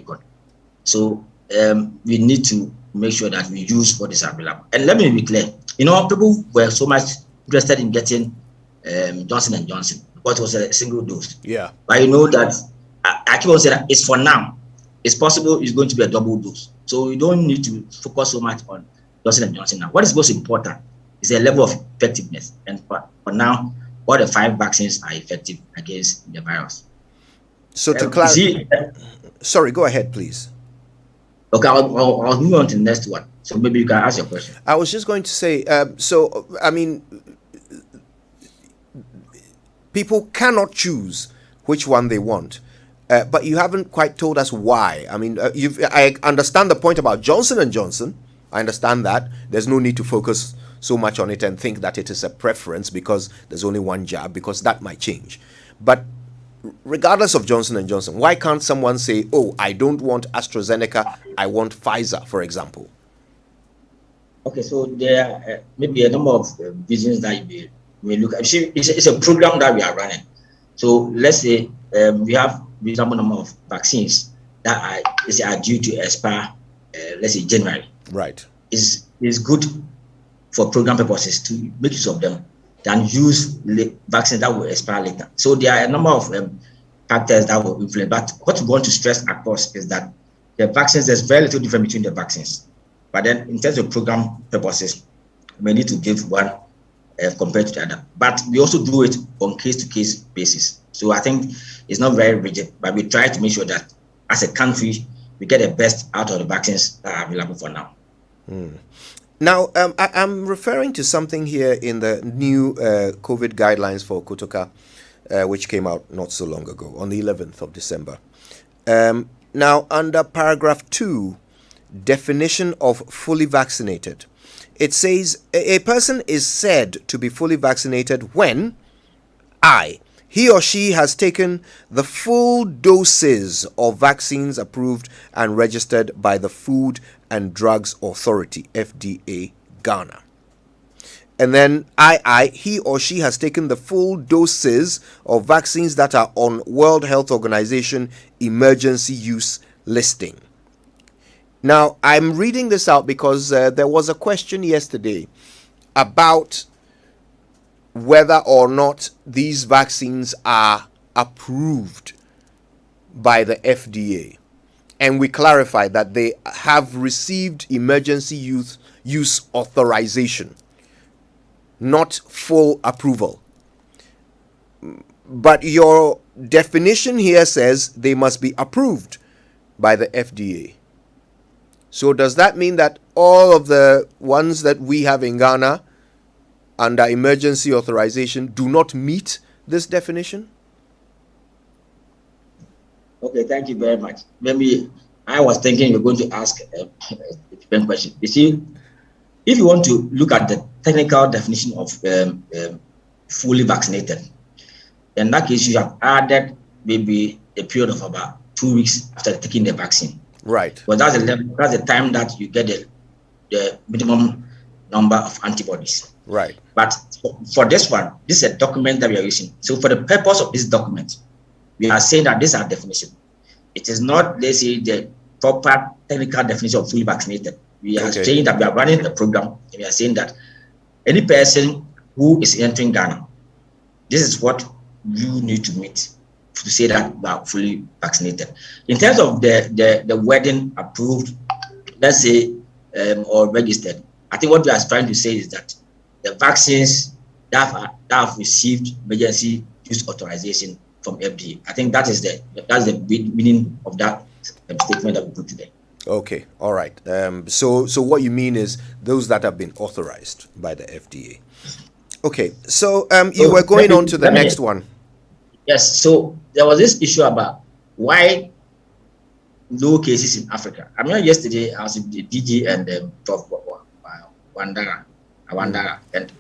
good. So we need to make sure that we use what is available. And let me be clear, people were so much interested in getting Johnson & Johnson because it was a single dose. Yeah. But that I keep on saying that it's for now. It's possible it's going to be a double dose. So you don't need to focus so much on Johnson & Johnson now. What is most important is the level of effectiveness. And for now, all the 5 vaccines are effective against the virus. So to clarify, sorry, go ahead, please. Okay, I'll move on to the next one. So maybe you can ask your question. I was just going to say, people cannot choose which one they want, but you haven't quite told us why. I understand the point about Johnson & Johnson. I understand that. There's no need to focus so much on it and think that it is a preference because there's only one jab, because that might change. But regardless of Johnson & Johnson, why can't someone say, oh, I don't want AstraZeneca, I want Pfizer, for example? Okay, so there are maybe a number of reasons that we look at. It's a program that we are running. So let's say we have a reasonable number of vaccines that are due to expire, let's say January. Right. It's good for program purposes to make use of them than use vaccines that will expire later. So there are a number of factors that will influence. But what we want to stress across is that the vaccines, there's very little difference between the vaccines. But then in terms of program purposes, we may need to give one compared to the other. But we also do it on case-to-case basis. So I think it's not very rigid, but we try to make sure that as a country, we get the best out of the vaccines that are available for now. Now, I'm referring to something here in the new COVID guidelines for Kotoka, which came out not so long ago, on the 11th of December. Now, under paragraph 2, definition of fully vaccinated, it says a person is said to be fully vaccinated when he or she has taken the full doses of vaccines approved and registered by the Food and Drugs Authority, FDA, Ghana. And then he or she has taken the full doses of vaccines that are on World Health Organization emergency use listing. Now, I'm reading this out because there was a question yesterday about whether or not these vaccines are approved by the FDA. And we clarified that they have received emergency use authorization, not full approval. But your definition here says they must be approved by the FDA. So does that mean that all of the ones that we have in Ghana under emergency authorization do not meet this definition? Okay, thank you very much. Maybe I was thinking you're going to ask a different question. You see, if you want to look at the technical definition of fully vaccinated, in that case, you have added maybe a period of about 2 weeks after taking the vaccine. Right. But that's the time that you get the minimum number of antibodies. Right. But for this one, this is a document that we are using. So for the purpose of this document, we are saying that this is our definition. It is not, let's say, the proper technical definition of fully vaccinated. We are saying that we are running a program, and we are saying that any person who is entering Ghana, this is what you need to meet to say that we are fully vaccinated. In terms of the wording approved, let's say, or registered, I think what we are trying to say is that the vaccines that have received emergency use authorization from FDA. I think that's the meaning of that statement that we put today. Okay, all right. So what you mean is those that have been authorized by the FDA. Okay, so you were going on to the next one. Yes, so there was this issue about why low cases in Africa. I mean, yesterday I was with the DG and Prof. Wandara, and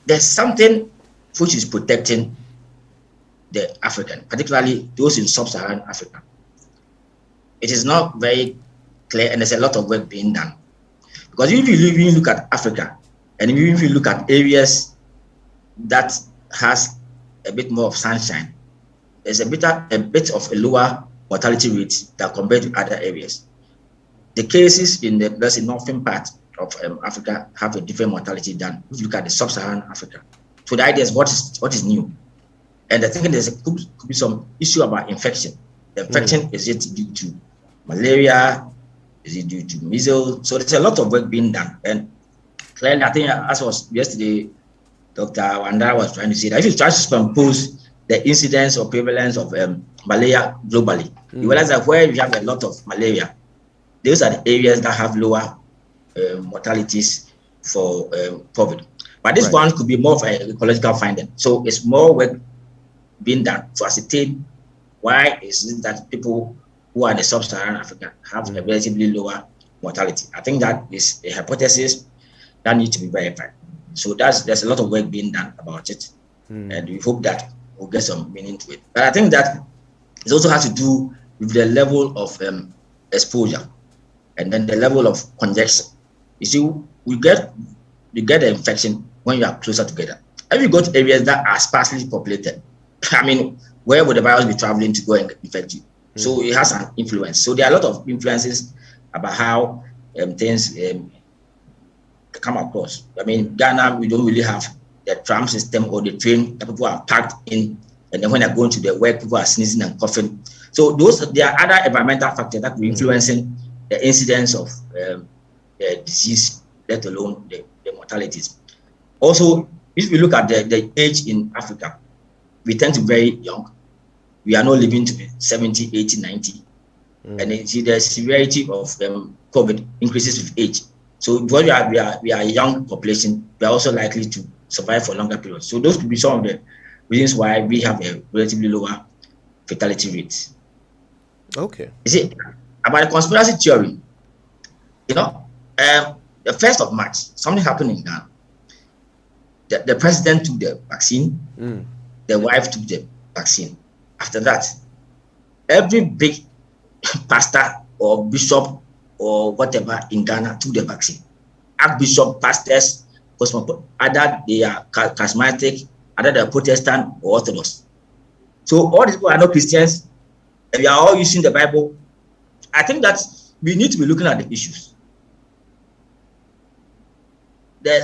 there's something which is protecting the African, particularly those in sub-Saharan Africa. It is not very clear, and there's a lot of work being done. Because if you look at Africa, and if you look at areas that has a bit more of sunshine, there's a bit of a lower mortality rates that compared to other areas. The cases in the, let's say, northern part of Africa have a different mortality than if you look at the sub-Saharan Africa. So the idea is what is new. And I think could be some issue about infection. The infection, is it due to malaria? Is it due to measles? So there's a lot of work being done. And clearly, I think as was yesterday, Dr. Wanda was trying to say that if you try to superimpose the incidence or prevalence of malaria globally, you realize that where you have a lot of malaria, those are the areas that have lower mortalities for COVID. But this one could be more of an ecological finding. So it's more work being done to ascertain why is it that people who are in the sub-Saharan Africa have a relatively lower mortality. I think that is a hypothesis that needs to be verified. So there's a lot of work being done about it, and we hope that we'll get some meaning to it. But I think that it also has to do with the level of exposure and then the level of congestion. You see, you get the infection when you are closer together. If you go to areas that are sparsely populated, I mean, where would the virus be traveling to go and infect you? So it has an influence. So there are a lot of influences about how things come across. I mean, Ghana, we don't really have the tram system or the train that people are packed in, and then when they're going to their work, people are sneezing and coughing. So there are other environmental factors that will be influencing the incidence of the disease, let alone the mortalities. Also, if we look at the age in Africa, we tend to be very young. We are not living to be 70, 80, 90. And you see the severity of COVID increases with age. So because we are a young population, we are also likely to survive for longer periods. So those could be some of the reasons why we have a relatively lower fatality rate. Okay. You see, about the conspiracy theory, the 1st of March, something happened in Ghana. The president took the vaccine, the wife took the vaccine. After that, every big pastor or bishop or whatever in Ghana took the vaccine. Archbishop, pastors, either they are charismatic, either they are Protestant or Orthodox. So all these people are not Christians, and we are all using the Bible. I think that we need to be looking at the issues. There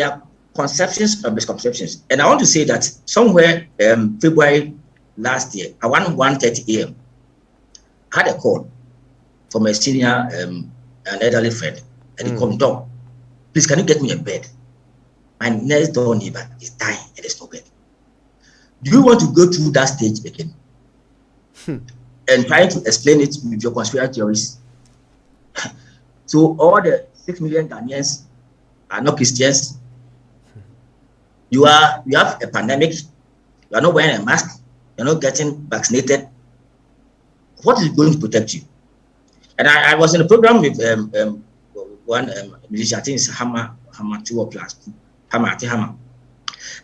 are conceptions and misconceptions. And I want to say that somewhere February last year, around 1:30 a.m., I had a call from a senior, an elderly friend, and he called, "Doc, please, can you get me a bed? My next door neighbor is dying and there's no bed. Do you want to go through that stage again?" And trying to explain it with your conspiracy theories. So all the 6 million Ghanaians are not Christians. You have a pandemic. You are not wearing a mask. You're not getting vaccinated. What is going to protect you? And I was in a program with one musician, I think it's Hammer 2 or plus 2, Hammer.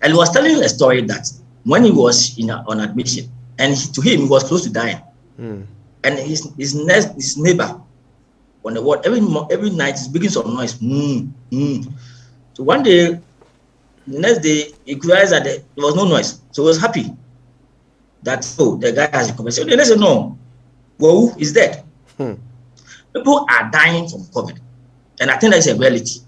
And he was telling a story that when he was on admission, and to him, he was close to dying. And his neighbor on the ward, every night is making some noise. So one day, the next day, he realized that there was no noise. So he was happy that, the guy has recovered. So the next day, no, well, he's dead. People are dying from COVID. And I think that's a reality.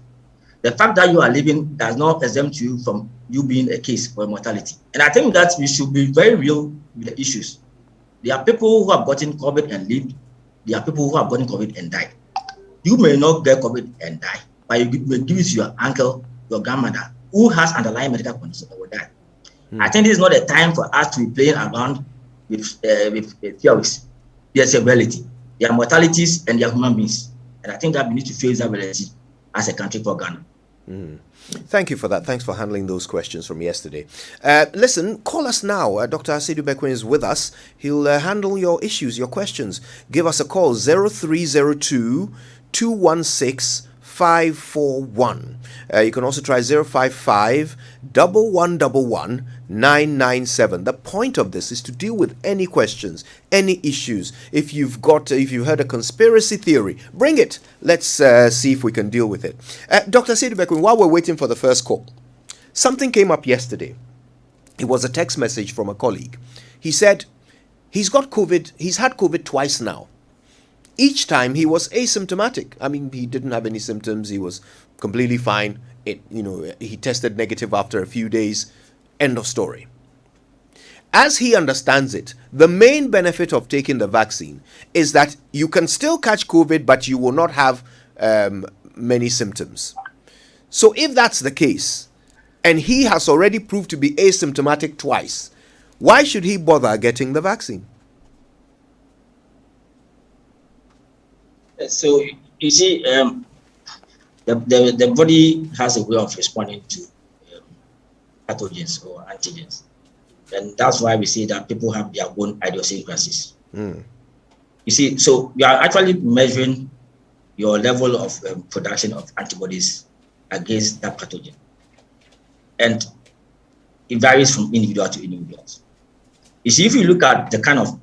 The fact that you are living does not exempt you from you being a case for mortality. And I think that we should be very real with the issues. There are people who have gotten COVID and lived. There are people who have gotten COVID and died. You may not get COVID and die, but you may give it to your uncle, your grandmother, who has underlying medical conditions that will die. I think this is not a time for us to be playing around with theories. There's a reality. There are mortalities and there are human beings. And I think that we need to face that reality as a country for Ghana. Thank you for that. Thanks for handling those questions from yesterday. Listen, call us now. Dr. Asiedu Bekwin is with us. He'll handle your issues, your questions. Give us a call, 0302 216 541. You can also try 055 1111 997. The point of this is to deal with any questions, any issues. If you've heard a conspiracy theory, bring it. Let's see if we can deal with it. Dr. Asiedu Bekwin, while we're waiting for the first call, something came up yesterday. It was a text message from a colleague. He said he's got COVID. He's had COVID twice now. Each time he was asymptomatic. I mean, he didn't have any symptoms. He was completely fine. He tested negative after a few days. End of story. As he understands it, the main benefit of taking the vaccine is that you can still catch COVID, but you will not have many symptoms. So if that's the case, and he has already proved to be asymptomatic twice, why should he bother getting the vaccine? So you see, the body has a way of responding to pathogens or antigens, and that's why we see that people have their own idiosyncrasies. You see, so we are actually measuring your level of production of antibodies against that pathogen, and it varies from individual to individuals. You see, if you look at the kind of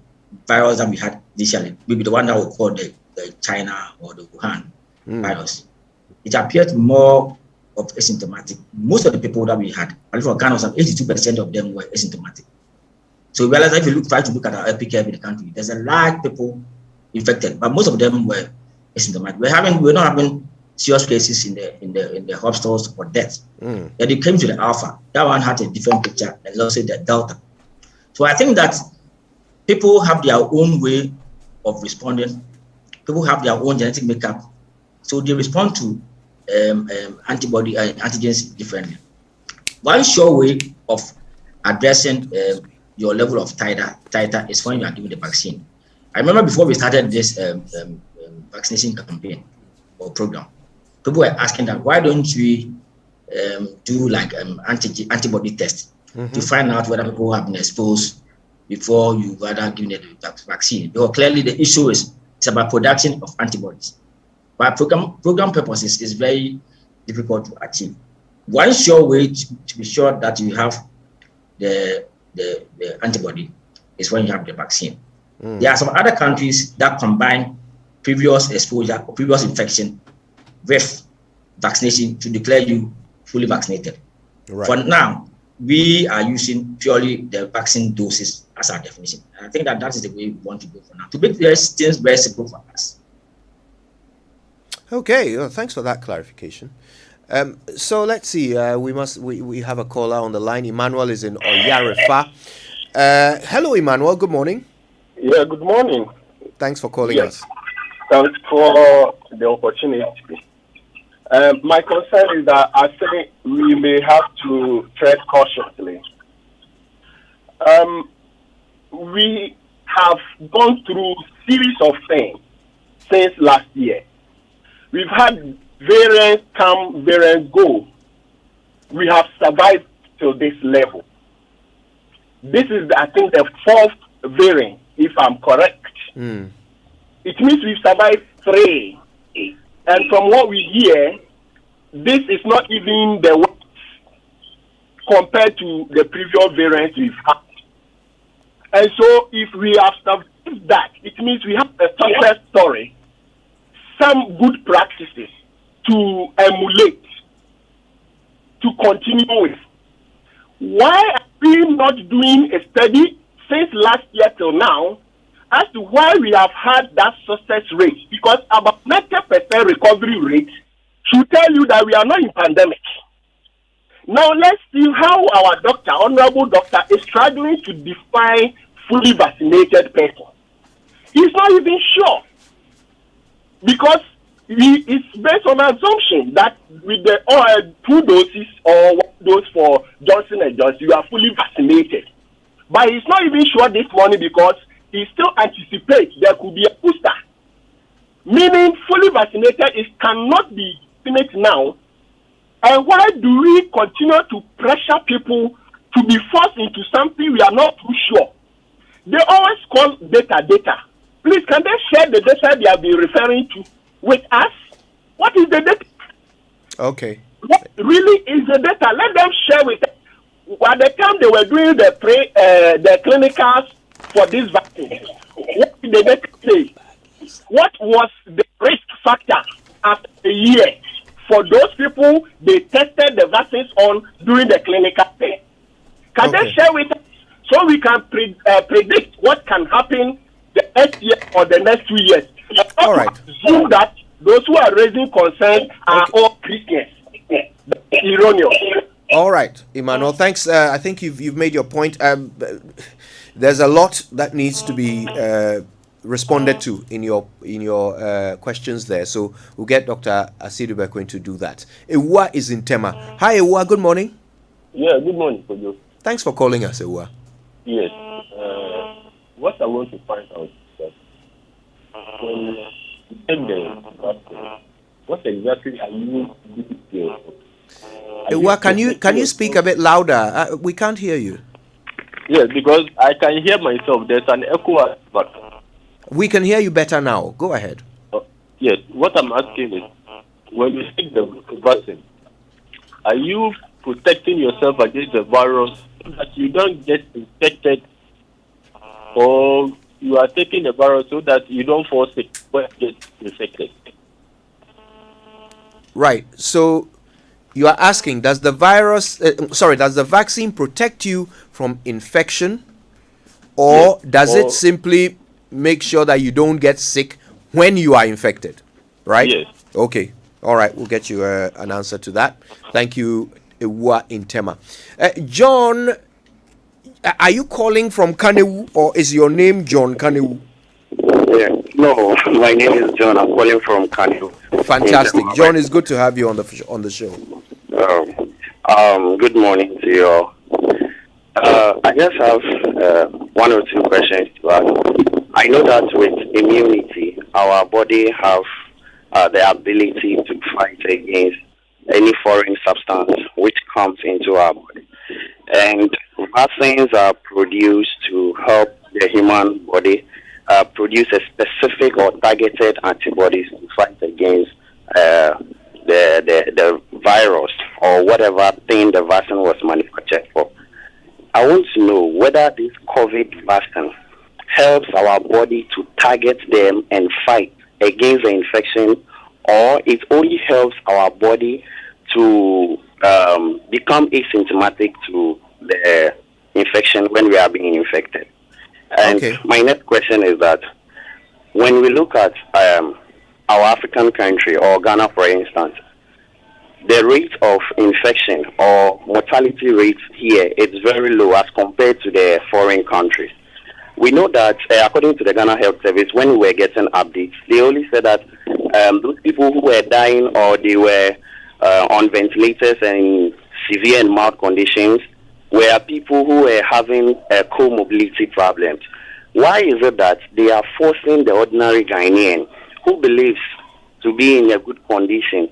virus that we had initially, maybe the one that we call the China or the Wuhan virus, it appeared more of asymptomatic. Most of the people that we had, for kind of some 82% of them were asymptomatic. So we realized that if you try to look at our epic curve in the country, there's a large people infected, but most of them were asymptomatic. We're not having serious cases in the hospitals for death. Then it came to the alpha. That one had a different picture, and also the delta. So I think that people have their own way of responding. People have their own genetic makeup, so they respond to antigens differently. One sure way of addressing your level of titer is when you are giving the vaccine. I remember before we started this vaccination campaign or program, people were asking that why don't we do like antibody test to find out whether people have been exposed before you rather give them the vaccine. Because clearly the issue is it's about production of antibodies. But program purposes is very difficult to achieve. One sure way to be sure that you have the antibody is when you have the vaccine. There are some other countries that combine previous exposure or previous infection with vaccination to declare you fully vaccinated. Right. For now, we are using purely the vaccine doses as our definition. And I think that is the way we want to go for now, to make things very simple for us. Okay, well, thanks for that clarification. So let's see. We have a caller on the line. Emmanuel is in Oyarefa. Hello, Emmanuel. Good morning. Yeah, good morning. Thanks for calling us. Thanks for the opportunity. My concern is that I think we may have to tread cautiously. We have gone through a series of things since last year. We've had variants come, variants go. We have survived to this level. This is, I think, the fourth variant, if I'm correct. It means we've survived 3. And from what we hear, this is not even the worst compared to the previous variants we've had. And so if we have survived that, it means we have a success story, some good practices to emulate, to continue with. Why are we not doing a study since last year till now as to why we have had that success rate? Because about 90% recovery rate should tell you that we are not in pandemic. Now let's see how our doctor, honorable doctor, is struggling to define fully vaccinated person. He's not even sure, because it's based on assumption that with the 2 doses or 1 dose for Johnson & Johnson, you are fully vaccinated. But he's not even sure this morning because he still anticipates there could be a booster. Meaning fully vaccinated cannot be vaccinated now. And why do we continue to pressure people to be forced into something we are not too sure? They always call data. Please, can they share the data they have been referring to with us? What is the data? Okay. What really is the data? Let them share with us. At the time they were doing the clinicals for this vaccine, what did the data say? What was the risk factor after a year for those people they tested the vaccines on during the clinical test? Can they share with us so we can predict what can happen next 2 years. All right. Assume that those who are raising concerns are all Christians. Erroneous. All right, Emmanuel. Thanks. I think you've made your point. There's a lot that needs to be responded to in your questions there. So we'll get Dr. Asidu going to do that. Ewa is in Tema. Hi, Ewa. Good morning. Yeah, good morning, Kojo. Thanks for calling us, Ewa. Yes. What I want to find out is that when you take the vaccine, what exactly are you doing? Ewa, can you speak a bit louder? We can't hear you. Yes, because I can hear myself. There's an echo, but we can hear you better now. Go ahead. Yes. What I'm asking is, when you take the vaccine, are you protecting yourself against the virus so that you don't get infected, or you are taking the virus so that you don't fall sick when you get infected? Right. So you are asking, does the vaccine protect you from infection, or does it simply make sure that you don't get sick when you are infected? Right? Yes. Okay. All right. We'll get you an answer to that. Thank you, Ewa Intema. John, are you calling from Kanewu, or is your name John Kanewu? Yeah. No, my name is John. I'm calling from Kanewu. Fantastic. John, it's good to have you on the show. Good morning to you all. I just have one or two questions to ask. I know that with immunity, our body have the ability to fight against any foreign substance which comes into our body. And vaccines are produced to help the human body produce a specific or targeted antibodies to fight against the virus or whatever thing the vaccine was manufactured for. I want to know whether this COVID vaccine helps our body to target them and fight against the infection, or it only helps our body to become asymptomatic to the infection when we are being infected. And my next question is that when we look at our African country or Ghana, for instance, the rate of infection or mortality rates here is very low as compared to the foreign countries. We know that according to the Ghana Health Service, when we were getting updates, they only said that those people who were dying or they were on ventilators and severe and mild conditions were people who were having comorbidity problems. Why is it that they are forcing the ordinary Ghanaian who believes to be in a good condition,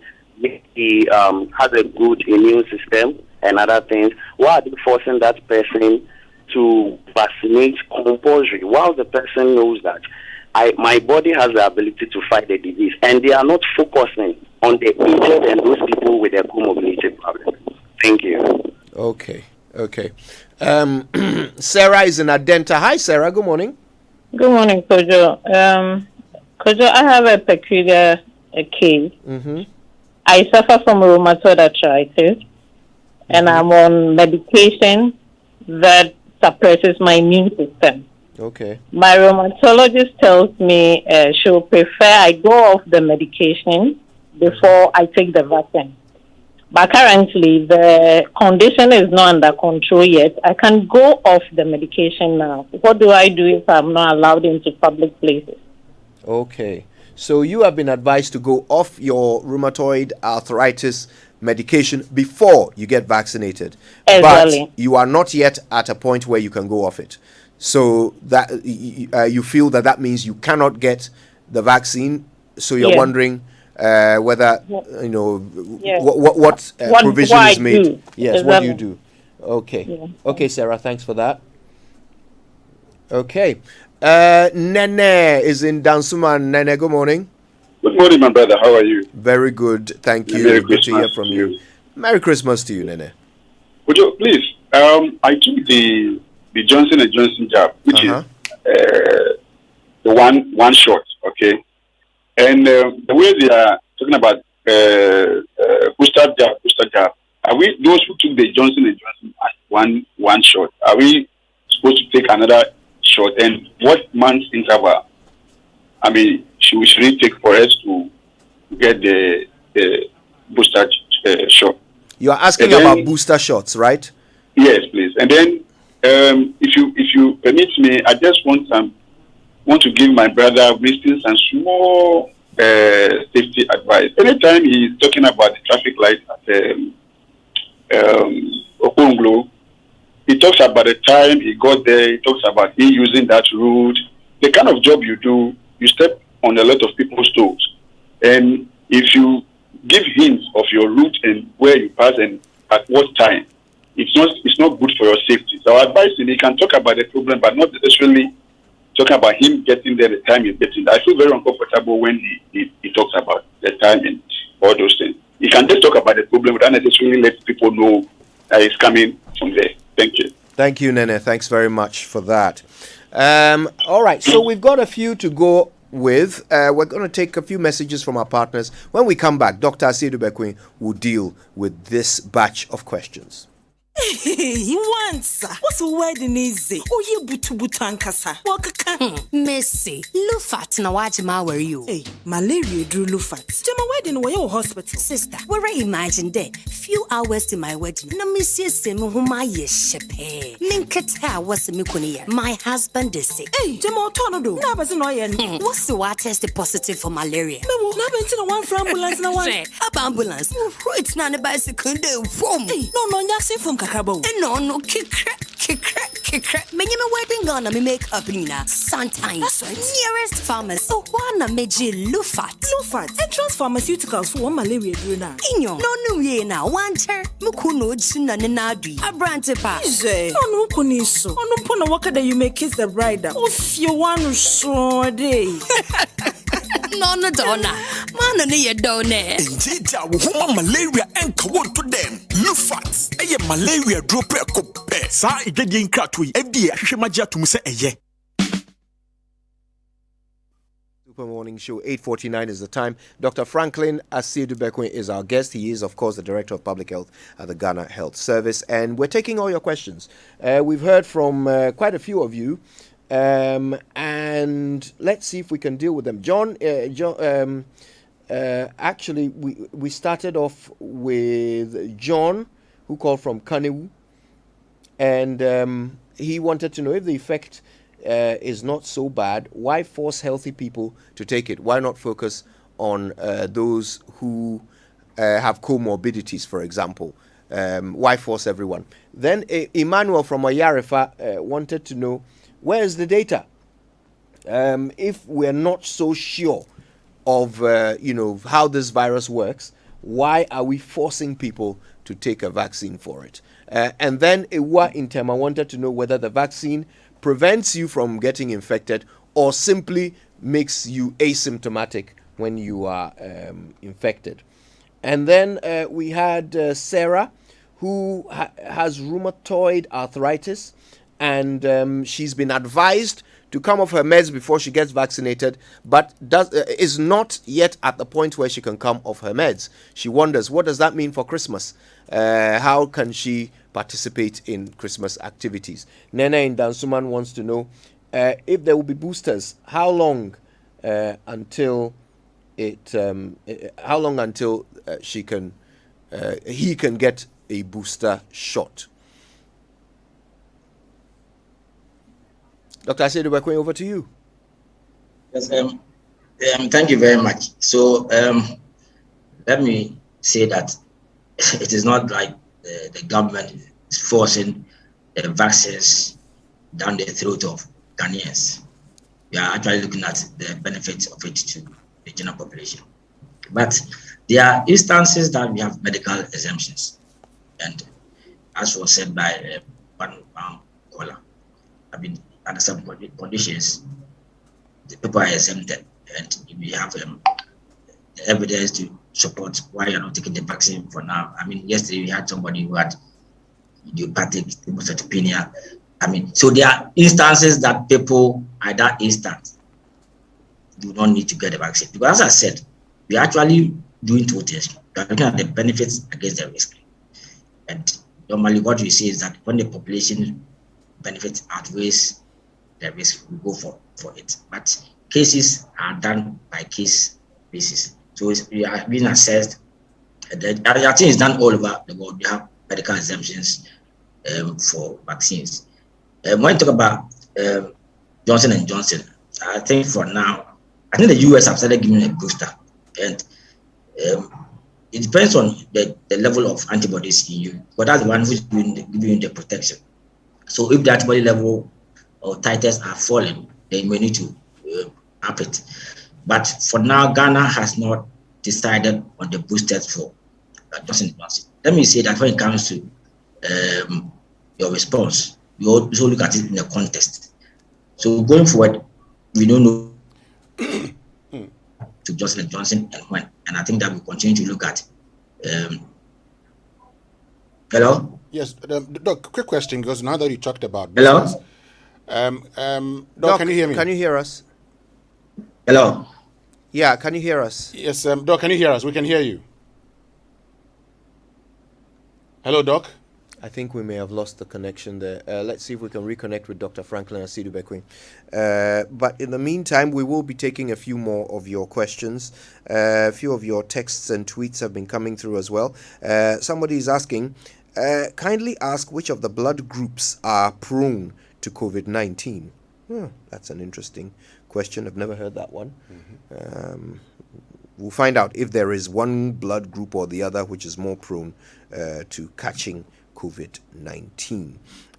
he has a good immune system and other things, why are they forcing that person to vaccinate compulsory while the person knows that my body has the ability to fight the disease, and they are not focusing on the aged and those people with a comorbidity problem? Thank you. Okay. Sarah is in Adenta. Hi, Sarah. Good morning. Good morning, Kojo. Kojo, I have a peculiar case. Mm-hmm. I suffer from rheumatoid arthritis, and I'm on medication that suppresses my immune system. Okay. My rheumatologist tells me she'll prefer I go off the medication before I take the vaccine. But currently, the condition is not under control yet. I can go off the medication now. What do I do if I'm not allowed into public places? Okay. So you have been advised to go off your rheumatoid arthritis medication before you get vaccinated. Exactly. But you are not yet at a point where you can go off it. So that you feel that means you cannot get the vaccine. So you're wondering whether what provision is made. Do. Yes, exactly. what do you do? Okay. Yeah. Okay, Sarah, thanks for that. Okay. Nene is in Dansuman. Nene, good morning. Good morning, my brother. How are you? Very good. Thank you. Merry Good to hear Christmas from to you. you. Merry Christmas to you, Nene. Would you please? I took the Johnson & Johnson jab, which is the one shot, okay? And the way they are talking about booster jab, are we those who took the Johnson & Johnson as one shot? Are we supposed to take another shot? And what months interval I mean, should we take for us to get the booster shot? You are asking about booster shots, right? Yes, please. And then, if you permit me, I just want to give my brother Winston some small safety advice. Anytime he's talking about the traffic light at Okonglo, he talks about the time he got there. He talks about he using that route. The kind of job you do, you step on a lot of people's toes. And if you give hints of your route and where you pass and at what time, it's not good for your safety. So our advice is he can talk about the problem, but not necessarily talking about him getting there the time he's getting there. I feel very uncomfortable when he talks about the time and all those things. He can just talk about the problem without necessarily let people know that it's coming from there. Thank you. Thank you, Nene. Thanks very much for that. All right, so we've got a few to go with. We're going to take a few messages from our partners. When we come back, Dr. Asiedu Bekwin will deal with this batch of questions. He wants. What's the wedding easy? Oh, you butu ankasa. Wakaka. Messi, Lufat na wajima were you? Hey, malaria drew Lufat. Jama wedding were your hospital. Sister, where I imagine there, few hours to my wedding. Na Messi semu huma yeshepe. Minketa was mikuniya. My husband is sick. Hey, Jama tornado. Na bazi no yen. What's the water tested positive for malaria? No, na been to one for ambulance na one. Up ambulance. It's not a bicycle. Hey, no, nyasi from Kakabo. No, kick. Many me wedding gonna me make up nina. Sometimes. That's right. Nearest pharmacy. Oh, one meji Lufat. Entrance pharmaceuticals for one malaria druna. Inyo. No ye na. One chair. Mukuno china nenadri. A brand pa. Ije. No kuniso. No pona waka that you may kiss the bride. If you want to show day. No, donna. Man, no, you don't know. Injija, woman malaria and kawon to them. Lufat. Eye malaria drop a cope. Sa igedi nkratwe. FDA ahwehwemagia to muse eye. Super Morning Show, 8:49 is the time. Dr. Franklin Asiedu Bekwin is our guest. He is, of course, the Director of Public Health at the Ghana Health Service. And we're taking all your questions. We've heard from quite a few of you. And let's see if we can deal with them. Actually, we started off with John, who called from Kanewu. And he wanted to know if the effect is not so bad, why force healthy people to take it? Why not focus on those who have comorbidities, for example? Why force everyone? Then Emmanuel from Oyarifa wanted to know, where is the data? If we're not so sure of how this virus works, why are we forcing people to take a vaccine for it? And then Ewa Intema wanted to know whether the vaccine prevents you from getting infected or simply makes you asymptomatic when you are infected. And then we had Sarah, who has rheumatoid arthritis, and she's been advised to come off her meds before she gets vaccinated, but is not yet at the point where she can come off her meds. She wonders, what does that mean for Christmas? How can she participate in Christmas activities? Nene in Dansuman wants to know if there will be boosters. How long until he can get a booster shot? Dr. Asiedu Bekwin, over to you. Yes, thank you very much. So let me say that it is not like the government is forcing vaccines down the throat of Ghanaians. We are actually looking at the benefits of it to the general population. But there are instances that we have medical exemptions. And as was said by one caller, under some conditions, the people are exempted, and we have the evidence to support why you're not taking the vaccine for now. Yesterday we had somebody who had idiopathic thrombocytopenia. So there are instances that people at that instant do not need to get the vaccine. Because as I said, we are actually doing two things. We are looking at the benefits against the risk. And normally what we see is that when the population benefits outweighs the risk, we go for it. But cases are done by case basis. So we are being assessed. I think it's done all over the world. We have medical exemptions for vaccines. When you talk about Johnson & Johnson, I think for now, I think the US have started giving a booster. And it depends on the level of antibodies in you, but that's the one who's giving you the protection. So if the antibody level or titers are falling, then we need to up it. But for now, Ghana has not decided on the boosters for Johnson & Johnson. Let me say that when it comes to your response, we also look at it in the context. So going forward, we don't know to Johnson & Johnson and when. And I think that we continue to look at. Hello? Yes, Doc, quick question, because now that you talked about business. Hello? Doc, can you hear me? Can you hear us? Hello? Yeah, can you hear us? Yes, Doc, can you hear us? We can hear you. Hello, Doc? I think we may have lost the connection there. Let's see if we can reconnect with Dr. Franklin Asidu-Bekwin. But in the meantime, we will be taking a few more of your questions. A few of your texts and tweets have been coming through as well. Somebody is asking, kindly ask which of the blood groups are prone to COVID-19. That's an interesting question. I've never heard that one. We'll find out if there is one blood group or the other which is more prone to catching COVID-19.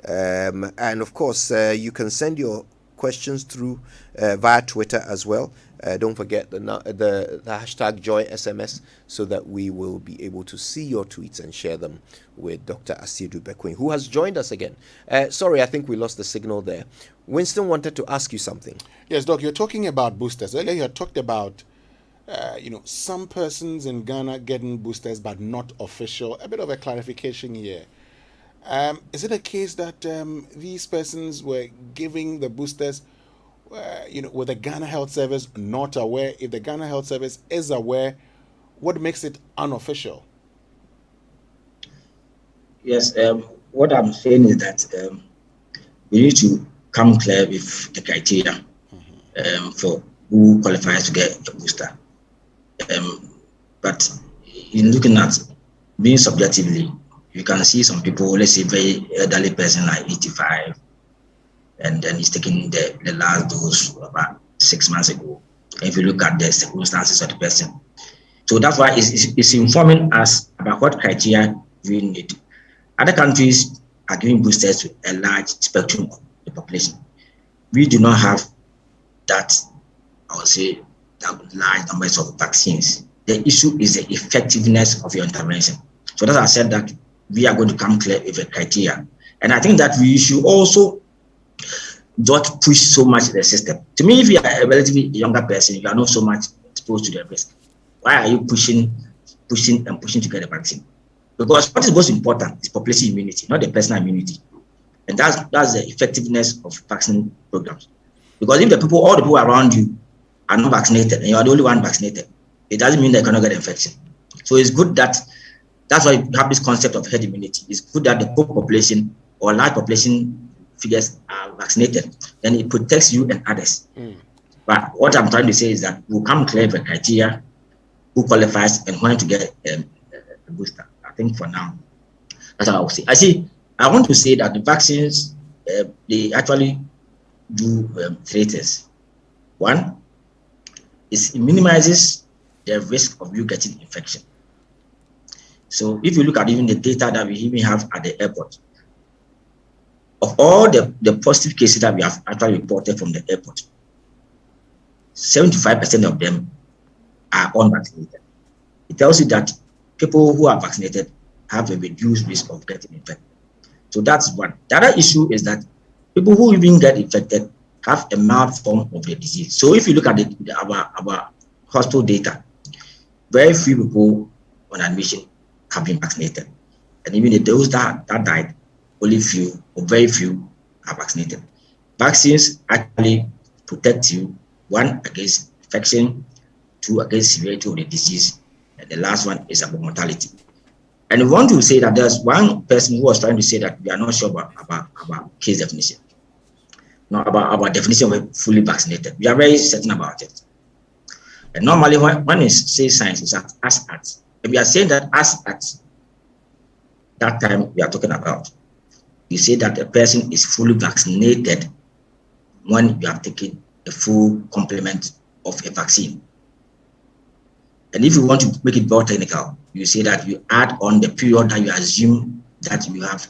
And of course, you can send your questions through via Twitter as well. Don't forget the hashtag JoySMS so that we will be able to see your tweets and share them with Dr. Asidu-Bekwin, who has joined us again. Sorry, I think we lost the signal there. Winston wanted to ask you something. Yes, Doc, you're talking about boosters. Earlier you had talked about some persons in Ghana getting boosters but not official. A bit of a clarification here. Is it a case that these persons were giving the boosters, with the Ghana Health Service not aware? If the Ghana Health Service is aware, what makes it unofficial? Yes, what I'm saying is that we need to come clear with the criteria for who qualifies to get a booster. But in looking at being subjectively, you can see some people, let's say very elderly person like 85, and then he's taking the last dose about 6 months ago. And if you look at the circumstances of the person. So that's why it's informing us about what criteria we need. Other countries are giving boosters to a large spectrum of the population. We do not have that, I would say, that large numbers of vaccines. The issue is the effectiveness of your intervention. So that's why I said that we are going to come clear with a criteria. And I think that we should also not push so much the system. To me, if you are a relatively younger person, you are not so much exposed to the risk. Why are you pushing to get a vaccine? Because what is most important is population immunity, not the personal immunity. And that's the effectiveness of vaccine programs. Because if all the people around you are not vaccinated and you are the only one vaccinated, it doesn't mean they cannot get infection. So it's good that's why we have this concept of herd immunity. It's good that the poor population or large population figures are vaccinated, then it protects you and others. But what I'm trying to say is that we'll come clear with the criteria, who qualifies and when to get a booster. I think for now, that's how I would say. I want to say that the vaccines, they actually do 3 things. One is it minimizes the risk of you getting infection. So if you look at even the data that we even have at the airport, of all the positive cases that we have actually reported from the airport, 75% of them are unvaccinated. It tells you that people who are vaccinated have a reduced risk of getting infected. So that's one. The other issue is that people who even get infected have a mild form of the disease. So if you look at our hospital data, very few people on admission have been vaccinated. And even those that died, only few or very few are vaccinated. Vaccines actually protect you, 1, against infection, 2, against severity of the disease, and the last one is about mortality. And we want to say that there's one person who was trying to say that we are not sure about case definition. Now about definition of fully vaccinated. We are very certain about it. And normally when we say science, it's as at. And we are saying that as at that time we are talking about, you say that a person is fully vaccinated when you have taken a full complement of a vaccine. And if you want to make it more technical, you say that you add on the period that you assume that you have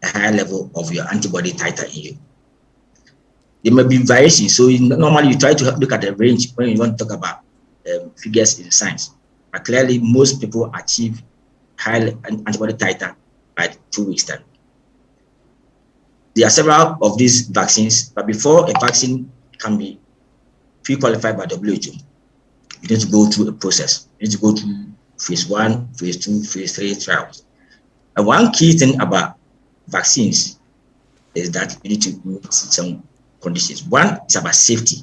a higher level of your antibody titer in you. There may be variations. So normally you try to look at the range when you want to talk about figures in science. But clearly, most people achieve high antibody titer by 2 weeks time. There are several of these vaccines, but before a vaccine can be pre-qualified by WHO, you need to go through a process. You need to go through phase 1, phase 2, phase 3 trials. And one key thing about vaccines is that you need to meet some conditions. One is about safety.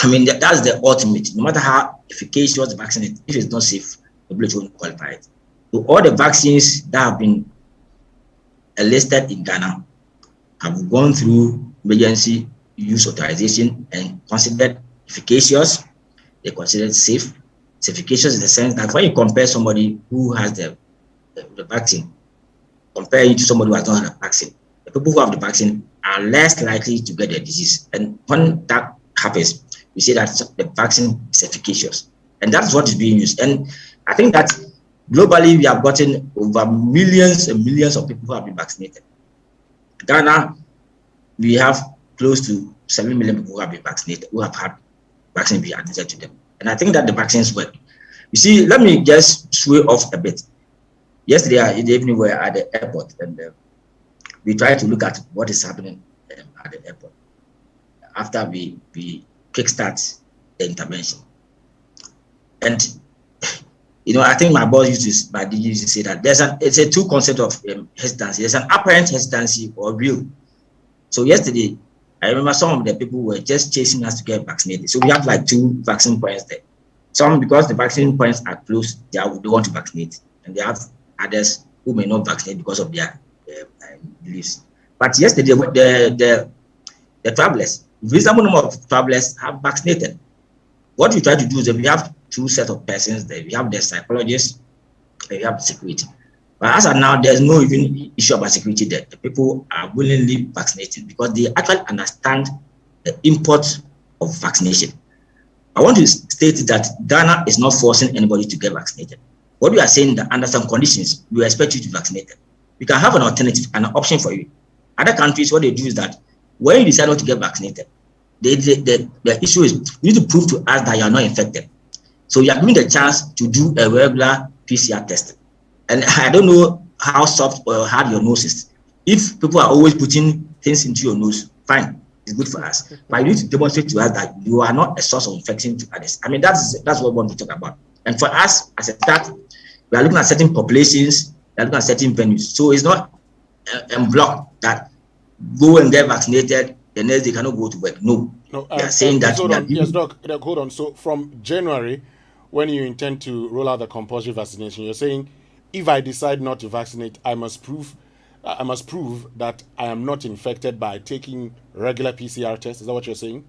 I mean, that's the ultimate. No matter how efficacious the vaccine is, if it's not safe, the WHO won't qualify it. So all the vaccines that have been enlisted in Ghana have gone through emergency use authorization and considered efficacious. They're considered safe. It's efficacious in the sense that when you compare somebody who has the vaccine, compare it to somebody who has not had the vaccine, the people who have the vaccine are less likely to get the disease. And when that happens, we say that the vaccine is efficacious. And that's what is being used. And I think that globally, we have gotten over millions and millions of people who have been vaccinated. Ghana, we have close to 7 million people who have been vaccinated, who have had vaccine be administered to them. And I think that the vaccines work. You see, let me just sway off a bit. Yesterday in the evening, we were at the airport, and we tried to look at what is happening at the airport after we kickstart the intervention. And I think my boss used to say that it's a two concept of hesitancy. There's an apparent hesitancy or real. So yesterday, I remember some of the people were just chasing us to get vaccinated. So we have like 2 vaccine points there. Some, because the vaccine points are closed, they want to vaccinate. And they have others who may not vaccinate because of their beliefs. But yesterday, the travelers, reasonable number of travelers have vaccinated. What we try to do is that we have 2 sets of persons there. We have the psychologists and we have security. But as of now, there's no even issue about security there. The people are willingly vaccinated because they actually understand the import of vaccination. I want to state that Ghana is not forcing anybody to get vaccinated. What we are saying that under some conditions, we expect you to be vaccinated. We can have an alternative, an option for you. Other countries, what they do is that when you decide not to get vaccinated, the issue is you need to prove to us that you are not infected. So you are given the chance to do a regular PCR test. And I don't know how soft or hard your nose is. If people are always putting things into your nose, fine, it's good for us. But you need to demonstrate to us that you are not a source of infection to others. I mean, that's what we want to talk about. And for us, as a start, we are looking at certain populations, we are looking at certain venues. So it's not a block that go and get vaccinated, the next day cannot go to work. No. They are saying that. Yes, Doc, hold on. So from January, when you intend to roll out the compulsory vaccination, you're saying, if I decide not to vaccinate, I must prove that I am not infected by taking regular PCR tests. Is that what you're saying?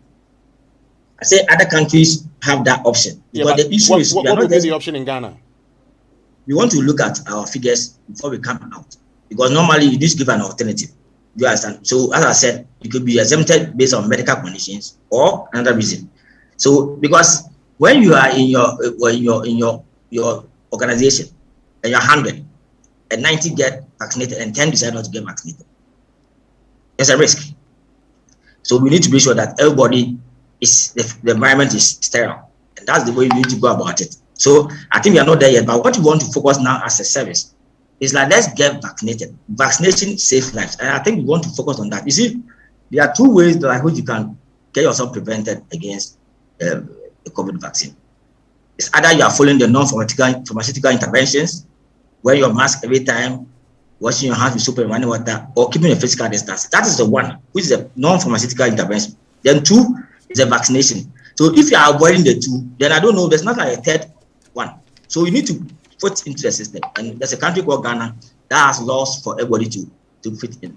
I say other countries have that option. But the issue is, what would be the option in Ghana? We want to look at our figures before we come out. Because normally you need to give an alternative. You understand? So as I said, you could be exempted based on medical conditions or another reason. So because when you are in your organization and you're 100 and 90 get vaccinated and 10 decide not to get vaccinated, there's a risk. So we need to be sure that everybody the environment is sterile, and that's the way we need to go about it. So I think we are not there yet, but what we want to focus now as a service is like, let's get vaccinated. Vaccination saves lives, and I think we want to focus on that. You see, there are 2 ways that I hope you can get yourself prevented against the COVID vaccine. It's either you are following the non-pharmaceutical interventions, wearing your mask every time, washing your hands with soap and running water, or keeping a physical distance. That is the one, which is a non-pharmaceutical intervention. Then 2 is a vaccination. So if you are avoiding the 2, then I don't know, there's not like a third one. So you need to put into the system. And there's a country called Ghana that has laws for everybody to fit in.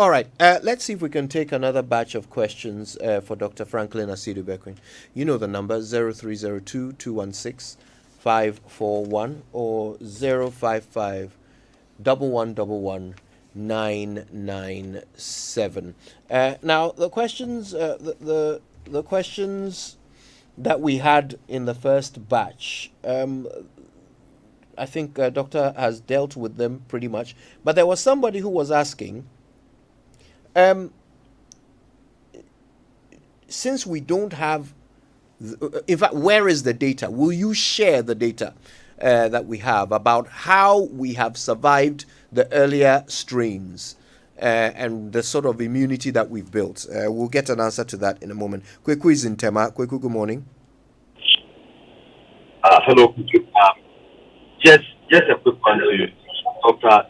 All right. Let's see if we can take another batch of questions for Dr. Franklin Asidu-Bekwin. You know the number 0302-216-541 or 055-1111-997. Now the questions, the questions that we had in the first batch. I think Doctor has dealt with them pretty much, but there was somebody who was asking. Since we don't have, in fact, where is the data? Will you share the data that we have about how we have survived the earlier strains and the sort of immunity that we've built? We'll get an answer to that in a moment. Kweku is in Tema. Kweku, good morning. Hello. Just a quick one to you, Doctor.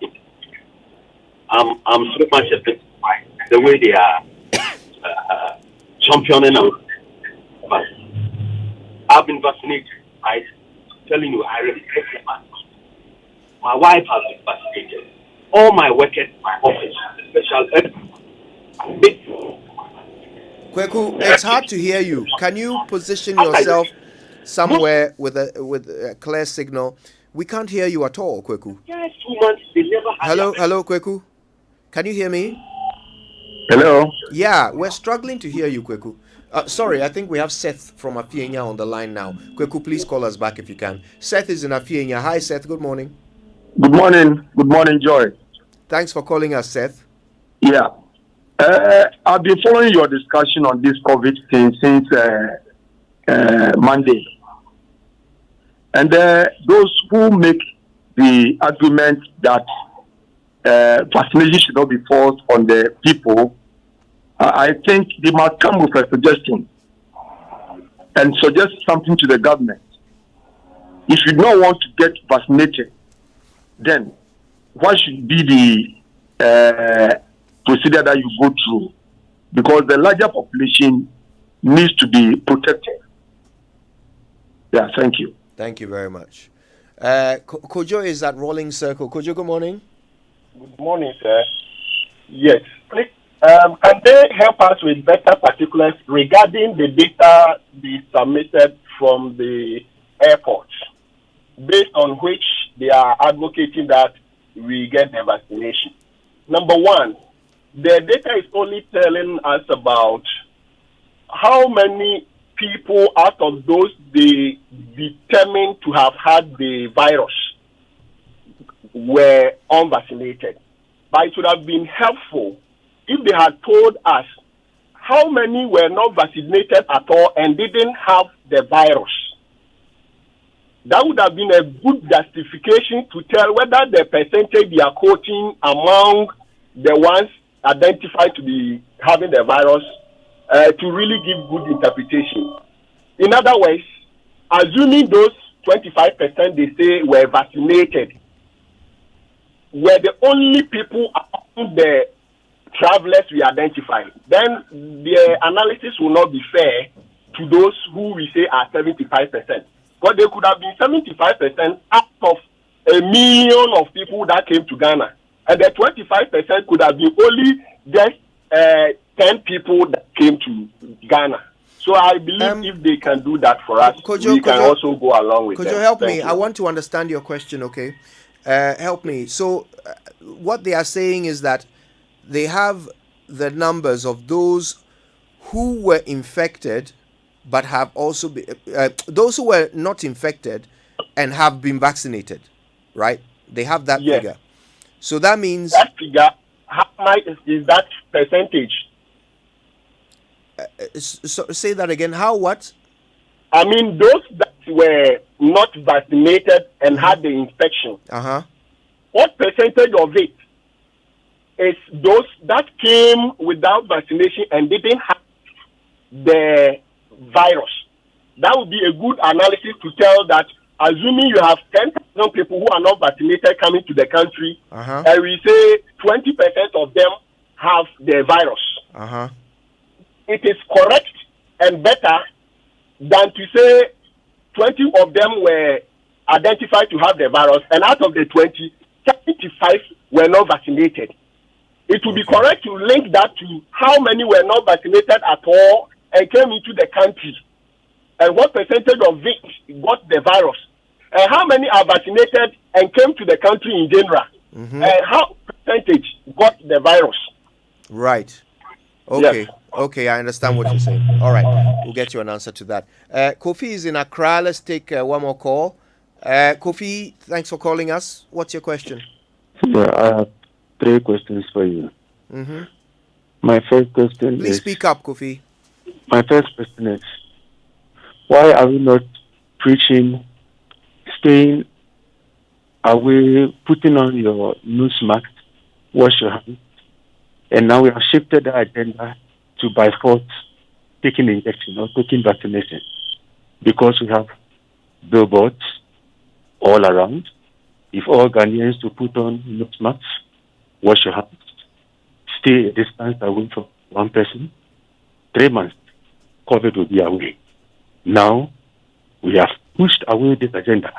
I'm so much affected by the way they are championing us. But I've been vaccinated, right? I'm telling you, I respect the man. My wife has been vaccinated. All my workers, my office, especially. Kweku, it's hard to hear you. Can you position yourself somewhere with a clear signal? We can't hear you at all, Kweku. Yes, 2 months, they never had. Hello, Kweku. Can you hear me? Hello. Yeah, we're struggling to hear you, Kweku. Sorry, I think we have Seth from Afienya on the line now. Kweku, please call us back if you can. Seth is in Afienya. Hi, Seth. Good morning. Good morning. Good morning, Joy. Thanks for calling us, Seth. Yeah. I've been following your discussion on this COVID thing since Monday. And those who make the argument that vaccination should not be forced on the people, I think they must come with a suggestion and suggest something to the government. If you don't want to get vaccinated, then what should be the procedure that you go through? Because the larger population needs to be protected. Yeah, thank you. Thank you very much. Kojo is at Rolling Circle. Kojo, good morning. Good morning, sir. Yes. Please, can they help us with better particulars regarding the data they submitted from the airports, based on which they are advocating that we get the vaccination? Number one, the data is only telling us about how many people out of those they determined to have had the virus were unvaccinated. But it would have been helpful if they had told us how many were not vaccinated at all and didn't have the virus. That would have been a good justification to tell whether the percentage they are quoting among the ones identified to be having the virus to really give good interpretation. In other words, assuming those 25% they say were vaccinated were the only people among the travelers we identified, then the analysis will not be fair to those who we say are 75%. But they could have been 75% out of 1 million of people that came to Ghana. And the 25% could have been only just 10 people that came to Ghana. So I believe if they can do that for us, we can also go along with them. Could you help me? I want to understand your question, okay? Help me. So what they are saying is that they have the numbers of those who were infected but have also been, those who were not infected and have been vaccinated, right? They have that figure. So that means... That figure, how much is that percentage? So say that again. How what? I mean, those that were not vaccinated and had the infection. What percentage of it is those that came without vaccination and didn't have the virus? That would be a good analysis to tell that, assuming you have 10,000 people who are not vaccinated coming to the country, and we say 20% of them have the virus. It is correct and better than to say 20 of them were identified to have the virus, and out of the 20, 75 were not vaccinated. it would be correct to link that to how many were not vaccinated at all and came into the country, and what percentage of it got the virus, and how many are vaccinated and came to the country in general, and how percentage got the virus. Right. Okay. Yes. Okay, I understand what you're saying. All right, we'll get you an answer to that. Kofi is in Accra. Let's take one more call. Kofi, thanks for calling us. What's your question? Yeah, I have 3 questions for you. My first question Please speak up, Kofi. My first question is, why are we not preaching, staying away, putting on your nose mask, wash your hands, and now we have shifted the agenda to by force taking injection or taking vaccination, because we have billboards all around. If all Ghanaians to put on nose masks, wash your hands, stay a distance away from one person, 3 months, COVID will be away. Now, we have pushed away this agenda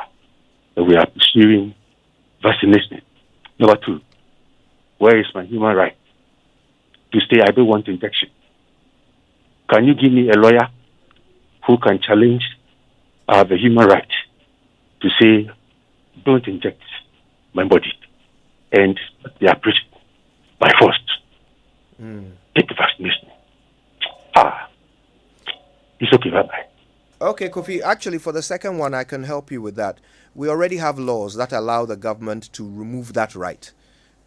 and we are pursuing vaccination. Number 2, where is my human right to stay? I don't want injection. Can you give me a lawyer who can challenge the human right to say, don't inject my body? And they are preaching by force. Take the vaccination. It's okay, bye-bye. Okay, Kofi, actually for the second one, I can help you with that. We already have laws that allow the government to remove that right.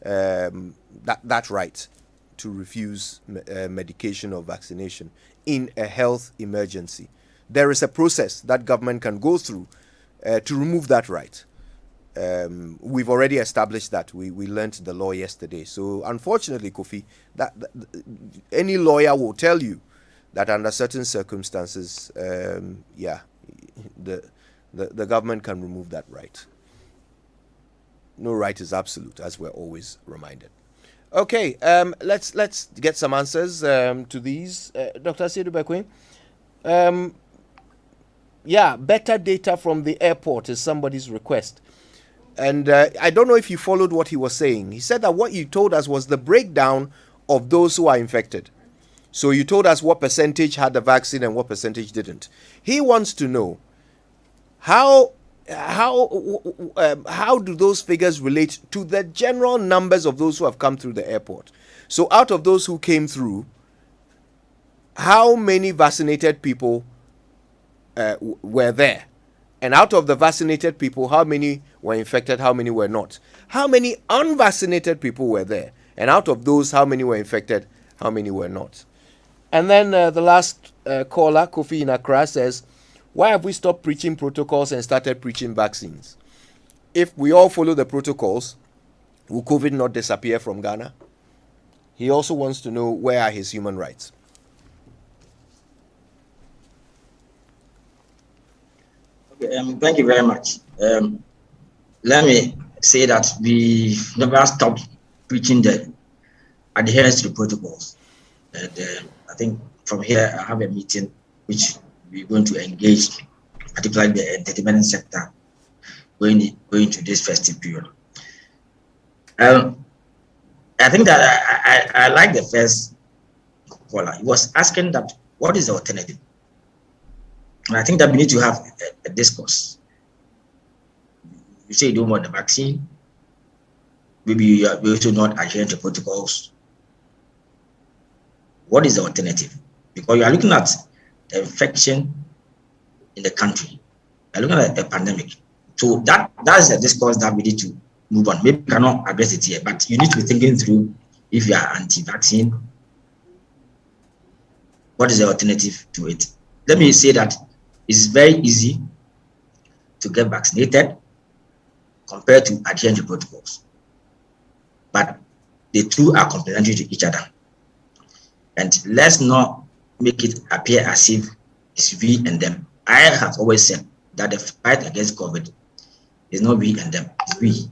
That right to refuse medication or vaccination in a health emergency. There is a process that government can go through to remove that right. We've already established that. We learned the law yesterday. So unfortunately, Kofi, that any lawyer will tell you that under certain circumstances, the government can remove that right. No right is absolute, as we're always reminded. Okay, let's get some answers to these. Dr. Seydou Bekwin. Better data from the airport is somebody's request. And I don't know if you followed what he was saying. He said that what you told us was the breakdown of those who are infected. So you told us what percentage had the vaccine and what percentage didn't. He wants to know how do those figures relate to the general numbers of those who have come through the airport? So out of those who came through, how many vaccinated people were there? And out of the vaccinated people, how many were infected, how many were not? How many unvaccinated people were there? And out of those, how many were infected, how many were not? And then the last caller, Kofi in Accra, says, why have we stopped preaching protocols and started preaching vaccines? If we all follow the protocols, will COVID not disappear from Ghana? He also wants to know, where are his human rights? Okay, thank you very much. Let me say that we never stopped preaching the adherence to the protocols. And I think from here, I have a meeting which we're going to engage, particularly the entertainment sector, going to this festive period. I think that I like the first caller. He was asking that what is the alternative? And I think that we need to have a discourse. You say you don't want the vaccine. Maybe you are also not adhering to protocols. What is the alternative? Because you are looking at the infection in the country. You are looking at a pandemic. So that is a discourse that we need to move on. Maybe we cannot address it here, but you need to be thinking through, if you are anti-vaccine, what is the alternative to it? Let me say that it's very easy to get vaccinated compared to adhering to protocols. But the two are complementary to each other. And let's not make it appear as if it's we and them. I have always said that the fight against COVID is not we and them, it's we.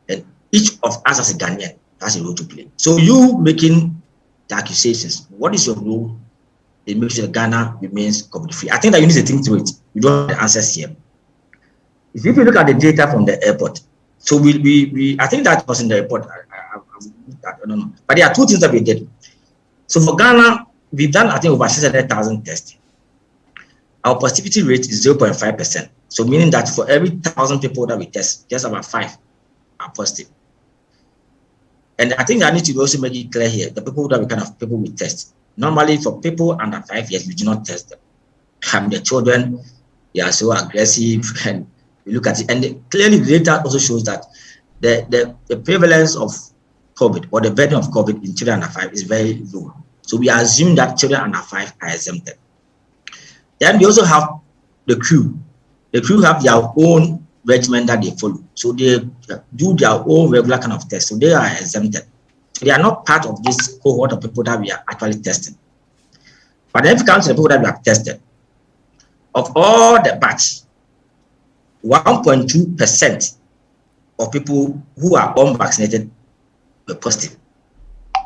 And each of us as a Ghanaian has a role to play. So you making the accusations, what is your role in making sure Ghana remains COVID-free? I think that you need to think through it. We don't have the answers here. If you look at the data from the airport, so I think that was in the report. I've I don't know. But there are two things that we did. So for Ghana, we've done, I think, over 600,000 tests. Our positivity rate is 0.5%. So meaning that for every 1,000 people that we test, just about 5 are positive. And I think I need to also make it clear here, the people that we people we test. Normally for people under 5 years, we do not test them. The children, they are so aggressive, and we look at it. And clearly the data also shows that the prevalence of COVID or the burden of COVID in children under 5 is very low. So we assume that children under 5 are exempted. Then we also have the crew. The crew have their own regimen that they follow. So they do their own regular kind of test. So they are exempted. So they are not part of this cohort of people that we are actually testing. But then if it comes to the people that we have tested, of all the batch, 1.2% of people who are unvaccinated were positive.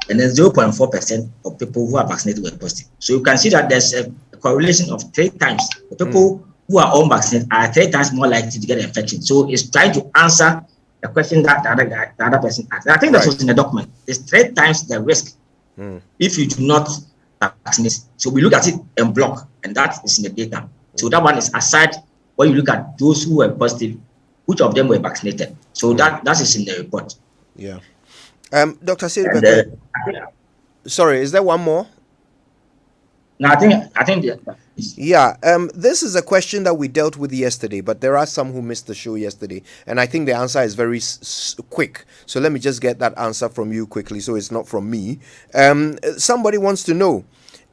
And then 0.4% of people who are vaccinated were positive. So you can see that there's a correlation of 3 times. The people who are unvaccinated are 3 times more likely to get an infection. So it's trying to answer the question that the other person asked. And I think that was in the document. It's 3 times the risk if you do not vaccinate. So we look at it in block, and that is in the data. So that one is aside when you look at those who were positive, which of them were vaccinated. So that is in the report. Yeah. Dr. Sidibekwe, sorry, is there one more? No, I think this is a question that we dealt with yesterday, but there are some who missed the show yesterday, and I think the answer is very quick. So let me just get that answer from you quickly, so it's not from me. Somebody wants to know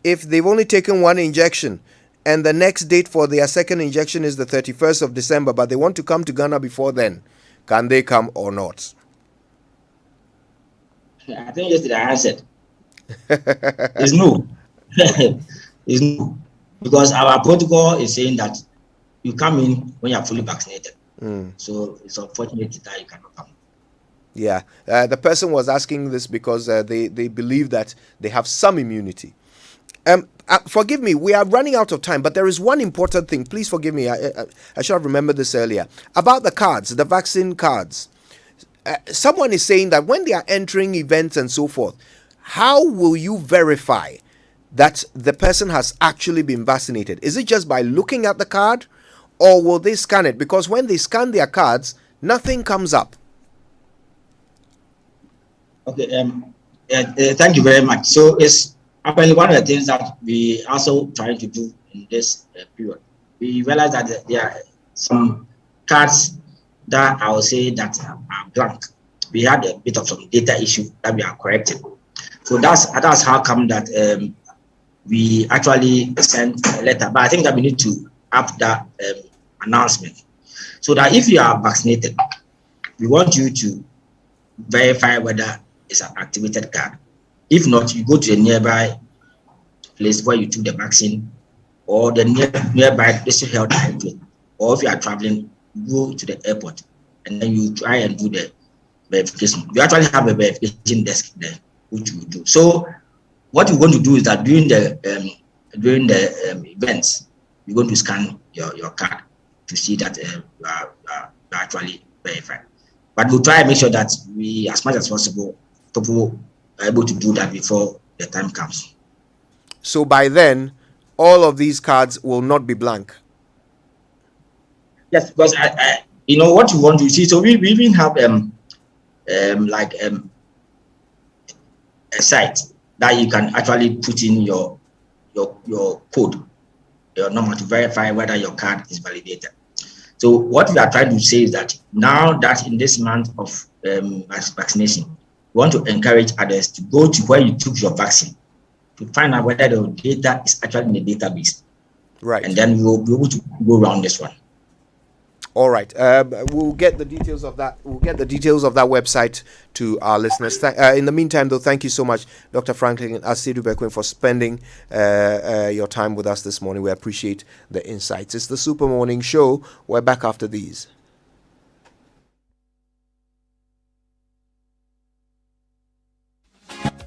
if they've only taken 1 injection, and the next date for their second injection is the 31st of December, but they want to come to Ghana before then. Can they come or not? I think yesterday I answered. It's no. It's no. Because our protocol is saying that you come in when you are fully vaccinated. So it's unfortunate that you cannot come. Yeah. The person was asking this because they believe that they have some immunity. Forgive me, we are running out of time, but there is one important thing. Please forgive me. I should have remembered this earlier. About the cards, the vaccine cards. Someone is saying that when they are entering events and so forth, how will you verify that the person has actually been vaccinated? Is it just by looking at the card, or will they scan it? Because when they scan their cards, nothing comes up. Okay. Thank you very much. So it's apparently one of the things that we also trying to do in this period. We realize that there are some cards that I would say that are blank. We had a bit of some data issue that we are correcting. So that's how come that we actually sent a letter. But I think that we need to up that announcement so that if you are vaccinated, we want you to verify whether it's an activated card. If not, you go to a nearby place where you took the vaccine, or the nearby district health outlet, or if you are traveling, go to the airport and then you try and do the verification. You actually have a verification desk there, which you do. So what you're going to do is that during the events, you're going to scan your card to see that you are actually verified. But we'll try and make sure that we, as much as possible, people are able to do that before the time comes. So by then, all of these cards will not be blank. Yes, because I you know what you want to see. So we even have a site that you can actually put in your code, your number, to verify whether your card is validated. So what we are trying to say is that now that in this month of vaccination, we want to encourage others to go to where you took your vaccine to find out whether the data is actually in the database. Right. And then we will be able to go around this one. All right. We'll get the details of that. We'll get the details of that website to our listeners. In the meantime, though, thank you so much, Dr. Franklin Asidubekwe, for spending your time with us this morning. We appreciate the insights. It's the Super Morning Show. We're back after these.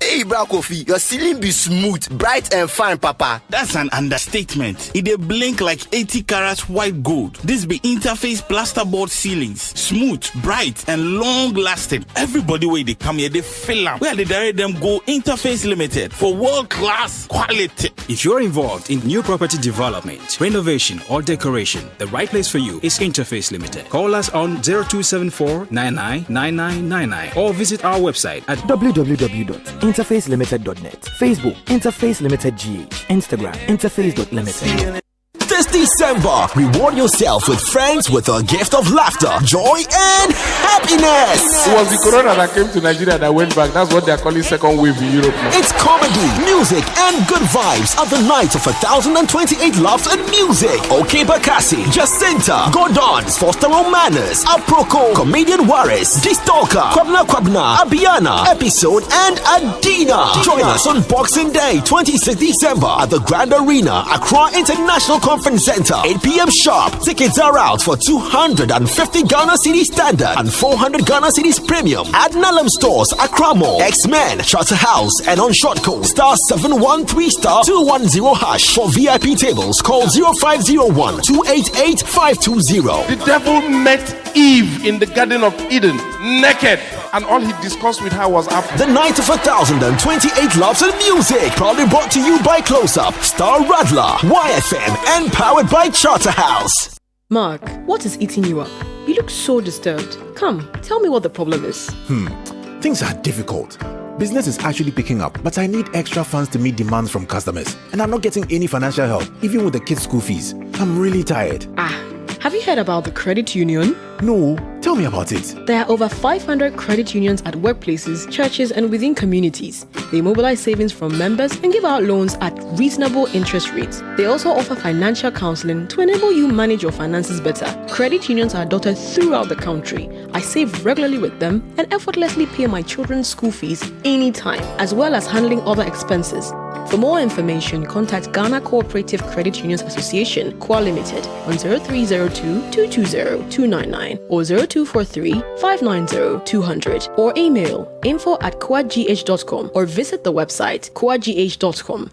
Hey, brother. crack coffee, your ceiling be smooth, bright and fine, Papa. That's an understatement. It dey blink like 80 carats white gold. This be Interface plasterboard ceilings. Smooth, bright, and long-lasting. Everybody where they come here, they feel am. Where they direct them go Interface Limited for world-class quality. If you're involved in new property development, renovation, or decoration, the right place for you is Interface Limited. Call us on 0274 999999 or visit our website at www.interfacelimited.net. Facebook Interface Limited GH. Instagram Interface.limited. This December, reward yourself with friends with a gift of laughter, joy, and happiness. It was the corona that came to Nigeria that went back. That's what they're calling second wave in Europe now. It's comedy, music, and good vibes at the night of 1,028 laughs and music. OK Bakassi, Jacinta, Gordons, Foster Manners, Aproko, Comedian Waris, Distalker, Kwabna, Abiana, Episode, and Adina. Join us on Boxing Day, 26th December at the Grand Arena, Accra International Conference Center, 8 p.m. sharp. Tickets are out for 250 Ghana Cedi Standard and 400 Ghana Cedis Premium at Nalam Stores, Accra Mall, X-Men, Charterhouse, and on short code *713*210#. For VIP tables, call 0501 288 520. The devil met Eve in the Garden of Eden, naked, and all he discussed with her was apple. The night of 1,028 laughs and music, proudly brought to you by Close Up, Star Radler, YFM, and powered by Charterhouse. Mark, what is eating you up? You look so disturbed. Come, tell me what the problem is. Things are difficult. Business is actually picking up, but I need extra funds to meet demands from customers, and I'm not getting any financial help, even with the kids' school fees. I'm really tired. Have you heard about the credit union? No, tell me about it. There are over 500 credit unions at workplaces, churches, and within communities. They mobilize savings from members and give out loans at reasonable interest rates. They also offer financial counseling to enable you manage your finances better. Credit unions are dotted throughout the country. I save regularly with them and effortlessly pay my children's school fees anytime, as well as handling other expenses. For more information, contact Ghana Cooperative Credit Unions Association, KOA Limited, on 0302-220-299 or 0243-590-200 or email info@koagh.com or visit the website koagh.com.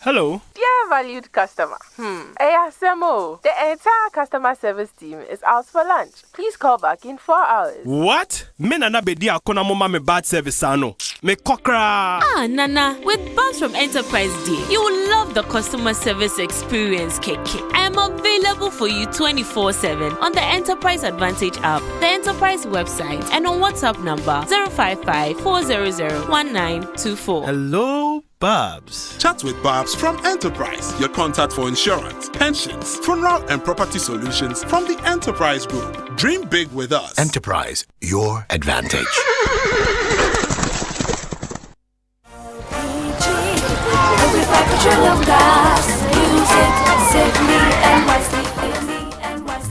Hello. Dear valued customer, ASMO, the entire customer service team is out for lunch. Please call back in 4 hours. What? Me nana bedi akona mama me bad service ano. Me kokra. Nana, with Babs from Enterprise Day, you will love the customer service experience, KK. I am available for you 24/7 on the Enterprise Advantage app, the Enterprise website, and on WhatsApp number 055-400-1924. Hello, Babs. Chat with Babs from Enterprise, your contact for insurance, pensions, funeral and property solutions from the Enterprise Group. Dream big with us. Enterprise, your advantage.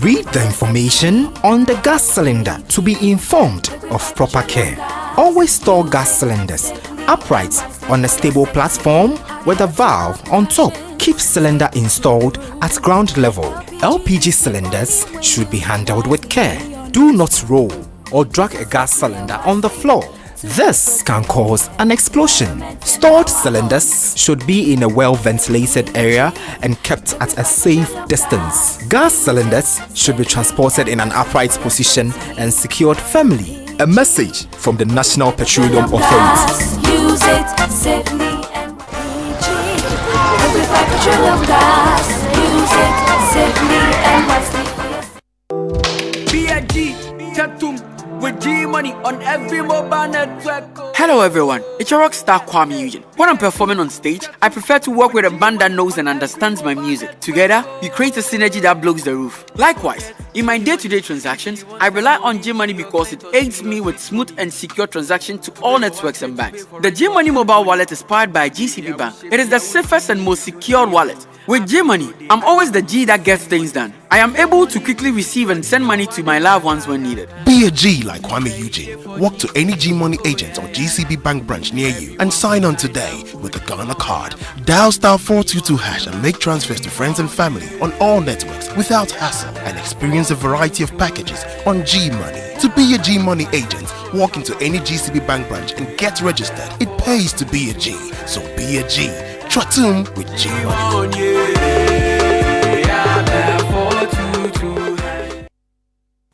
Read the information on the gas cylinder to be informed of proper care. Always store gas cylinders upright on a stable platform with a valve on top. Keep cylinder installed at ground level. LPG cylinders should be handled with care. Do not roll or drag a gas cylinder on the floor. This can cause an explosion. Stored cylinders should be in a well-ventilated area and kept at a safe distance. Gas cylinders should be transported in an upright position and secured firmly. A message from the National Petroleum Authority. Use it safely and Petroleum gas. Use it safely and wisely. B.I.G. Tatum with G Money on every mobile network. Hello everyone, it's your rockstar Kwame Eugene. When I'm performing on stage, I prefer to work with a band that knows and understands my music. Together, we create a synergy that blows the roof. Likewise, in my day-to-day transactions, I rely on G-Money because it aids me with smooth and secure transactions to all networks and banks. The G-Money mobile wallet is powered by GCB Bank. It is the safest and most secure wallet. With G-Money, I'm always the G that gets things done. I am able to quickly receive and send money to my loved ones when needed. Be a G like Kwame Eugene. Walk to any G-Money agent or GCB bank branch near you and sign on today with the Ghana card. Dial *422# and make transfers to friends and family on all networks without hassle and experience a variety of packages on G-Money. To be a G-Money agent, walk into any GCB bank branch and get registered. It pays to be a G, so be a G. Tratum with G-Money.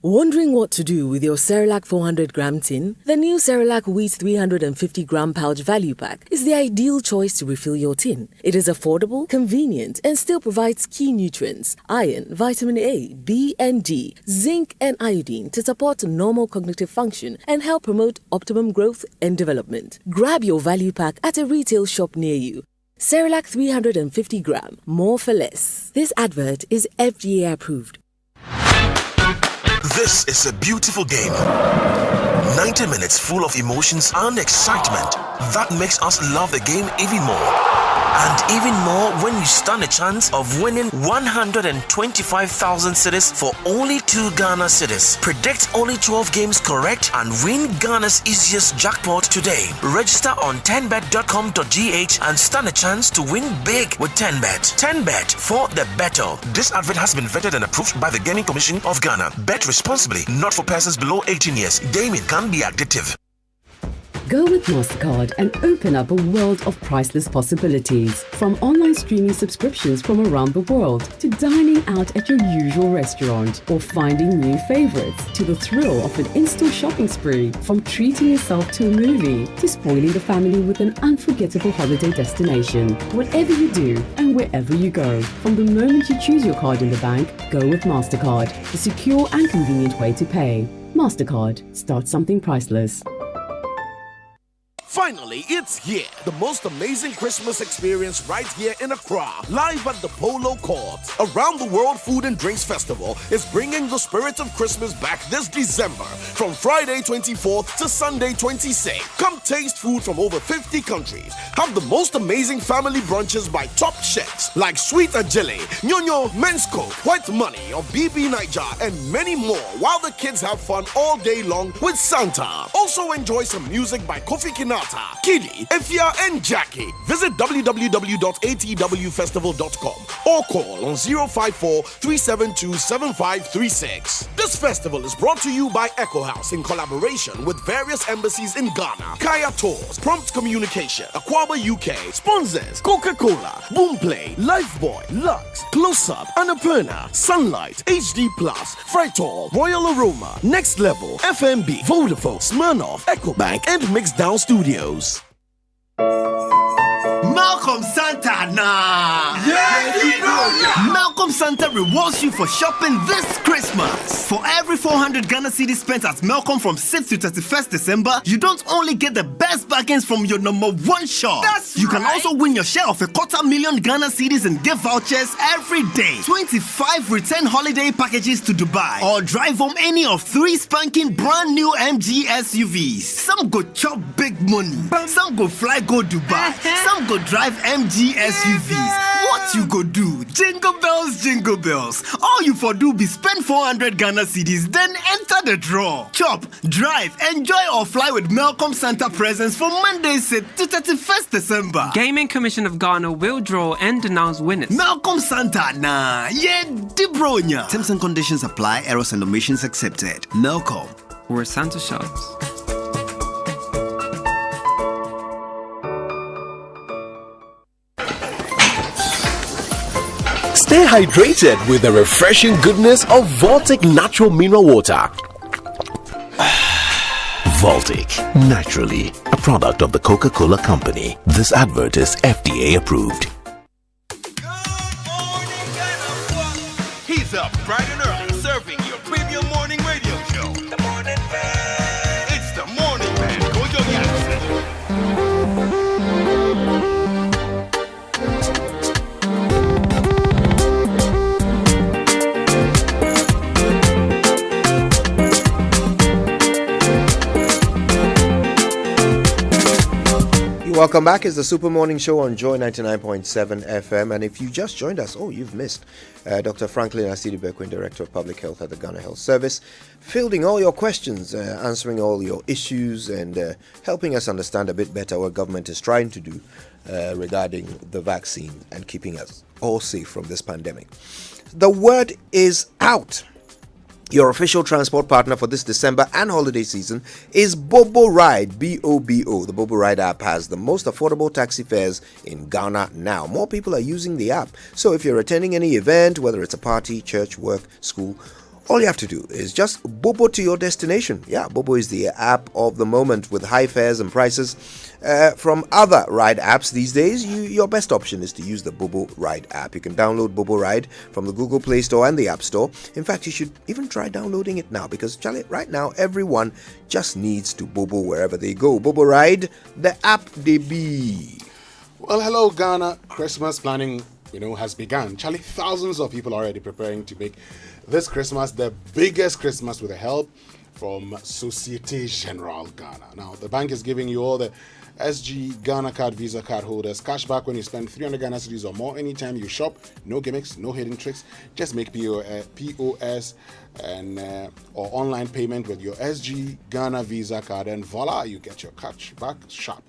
Wondering what to do with your Cerelac 400-gram tin? The new Cerelac Wheat 350-gram pouch value pack is the ideal choice to refill your tin. It is affordable, convenient, and still provides key nutrients, iron, vitamin A, B, and D, zinc, and iodine to support normal cognitive function and help promote optimum growth and development. Grab your value pack at a retail shop near you. Cerelac 350-gram, more for less. This advert is FDA approved. This is a beautiful game. 90 minutes full of emotions and excitement that makes us love the game even more. And even more when you stand a chance of winning 125,000 cedis for only 2 Ghana cedis. Predict only 12 games correct and win Ghana's easiest jackpot today. Register on 10bet.com.gh and stand a chance to win big with 10bet. 10bet for the better. This advert has been vetted and approved by the Gaming Commission of Ghana. Bet responsibly, not for persons below 18 years. Gaming can be addictive. Go with MasterCard and open up a world of priceless possibilities. From online streaming subscriptions from around the world, to dining out at your usual restaurant, or finding new favorites, to the thrill of an in-store shopping spree. From treating yourself to a movie, to spoiling the family with an unforgettable holiday destination. Whatever you do and wherever you go, from the moment you choose your card in the bank, go with MasterCard, the secure and convenient way to pay. MasterCard, start something priceless. Finally, it's here. The most amazing Christmas experience right here in Accra. Live at the Polo Court. Around the World Food and Drinks Festival is bringing the spirit of Christmas back this December. From Friday 24th to Sunday 26th. Come taste food from over 50 countries. Have the most amazing family brunches by top chefs like Sweet Ajele, Nyonyo, Men's Coke, White Money of BB Niger, and many more. While the kids have fun all day long with Santa. Also enjoy some music by Kofi Kinata, Kiddy, Efia, and Jackie. Visit www.atwfestival.com or call on 054-372-7536. This festival is brought to you by Echo House in collaboration with various embassies in Ghana, Kaya Tours, Prompt Communication, Aquaba UK, sponsors Coca-Cola, Boomplay, Lifebuoy, Lux, Close Up, Annapurna, Sunlight, HD Plus, Freightor, Royal Aroma, Next Level, FMB, Vodafone, Smirnoff, EcoBank, and Mixdown Studios. Malcolm Santa, nah. Yeah, Malcolm Santa rewards you for shopping this Christmas. For every 400 Ghana cedis spent at Malcolm from 6th to 31st December, you don't only get the best bargains from your #1 shop. You can also win your share of a 250,000 Ghana cedis and gift vouchers every day. 25 return holiday packages to Dubai, or drive home any of 3 spanking brand new MG SUVs. Some go chop big money, some go fly go Dubai, some go drive MG SUVs. What you go do? Jingle bells, jingle bells. All you for do be spend 400 Ghana cedis, then enter the draw. Chop, drive, enjoy or fly with Malcolm Santa presents for Monday 6th to 31st December. Gaming Commission of Ghana will draw and announce winners. Malcolm Santa, nah, yeah, Dibronya. Terms and conditions apply, errors and omissions accepted. Malcolm, where Santa shines. Stay hydrated with the refreshing goodness of Voltic Natural Mineral Water. Voltic, naturally, a product of the Coca-Cola Company. This advert is FDA approved. He's up bright and early, serving your premium morning radio show. The Morning Man. It's the Morning Man, Kojo Jackson. Welcome back. It's the Super Morning Show on Joy99.7 FM. And if you just joined us, you've missed Dr. Franklin Asidi-Bekwin, Director of Public Health at the Ghana Health Service, fielding all your questions, answering all your issues, and helping us understand a bit better what government is trying to do regarding the vaccine and keeping us all safe from this pandemic. The word is out. Your official transport partner for this December and holiday season is Bobo Ride, B-O-B-O. The Bobo Ride app has the most affordable taxi fares in Ghana now. More people are using the app. So if you're attending any event, whether it's a party, church, work, school, all you have to do is just Bobo to your destination. Yeah, Bobo is the app of the moment with high fares and prices. From other ride apps these days, your best option is to use the Bobo Ride app. You can download Bobo Ride from the Google Play Store and the App Store. In fact, you should even try downloading it now because, Charlie, right now, everyone just needs to Bobo wherever they go. Bobo Ride, the app they be. Well, hello, Ghana. Christmas planning, has begun. Charlie, thousands of people are already preparing to make this Christmas the biggest Christmas with the help from Societe Generale Ghana. Now, the bank is giving you all the SG Ghana card, Visa card holders cash back when you spend 300 Ghana cedis or more anytime you shop. No gimmicks, no hidden tricks. Just make POS and or online payment with your SG Ghana Visa card, and voila, you get your cash back sharp.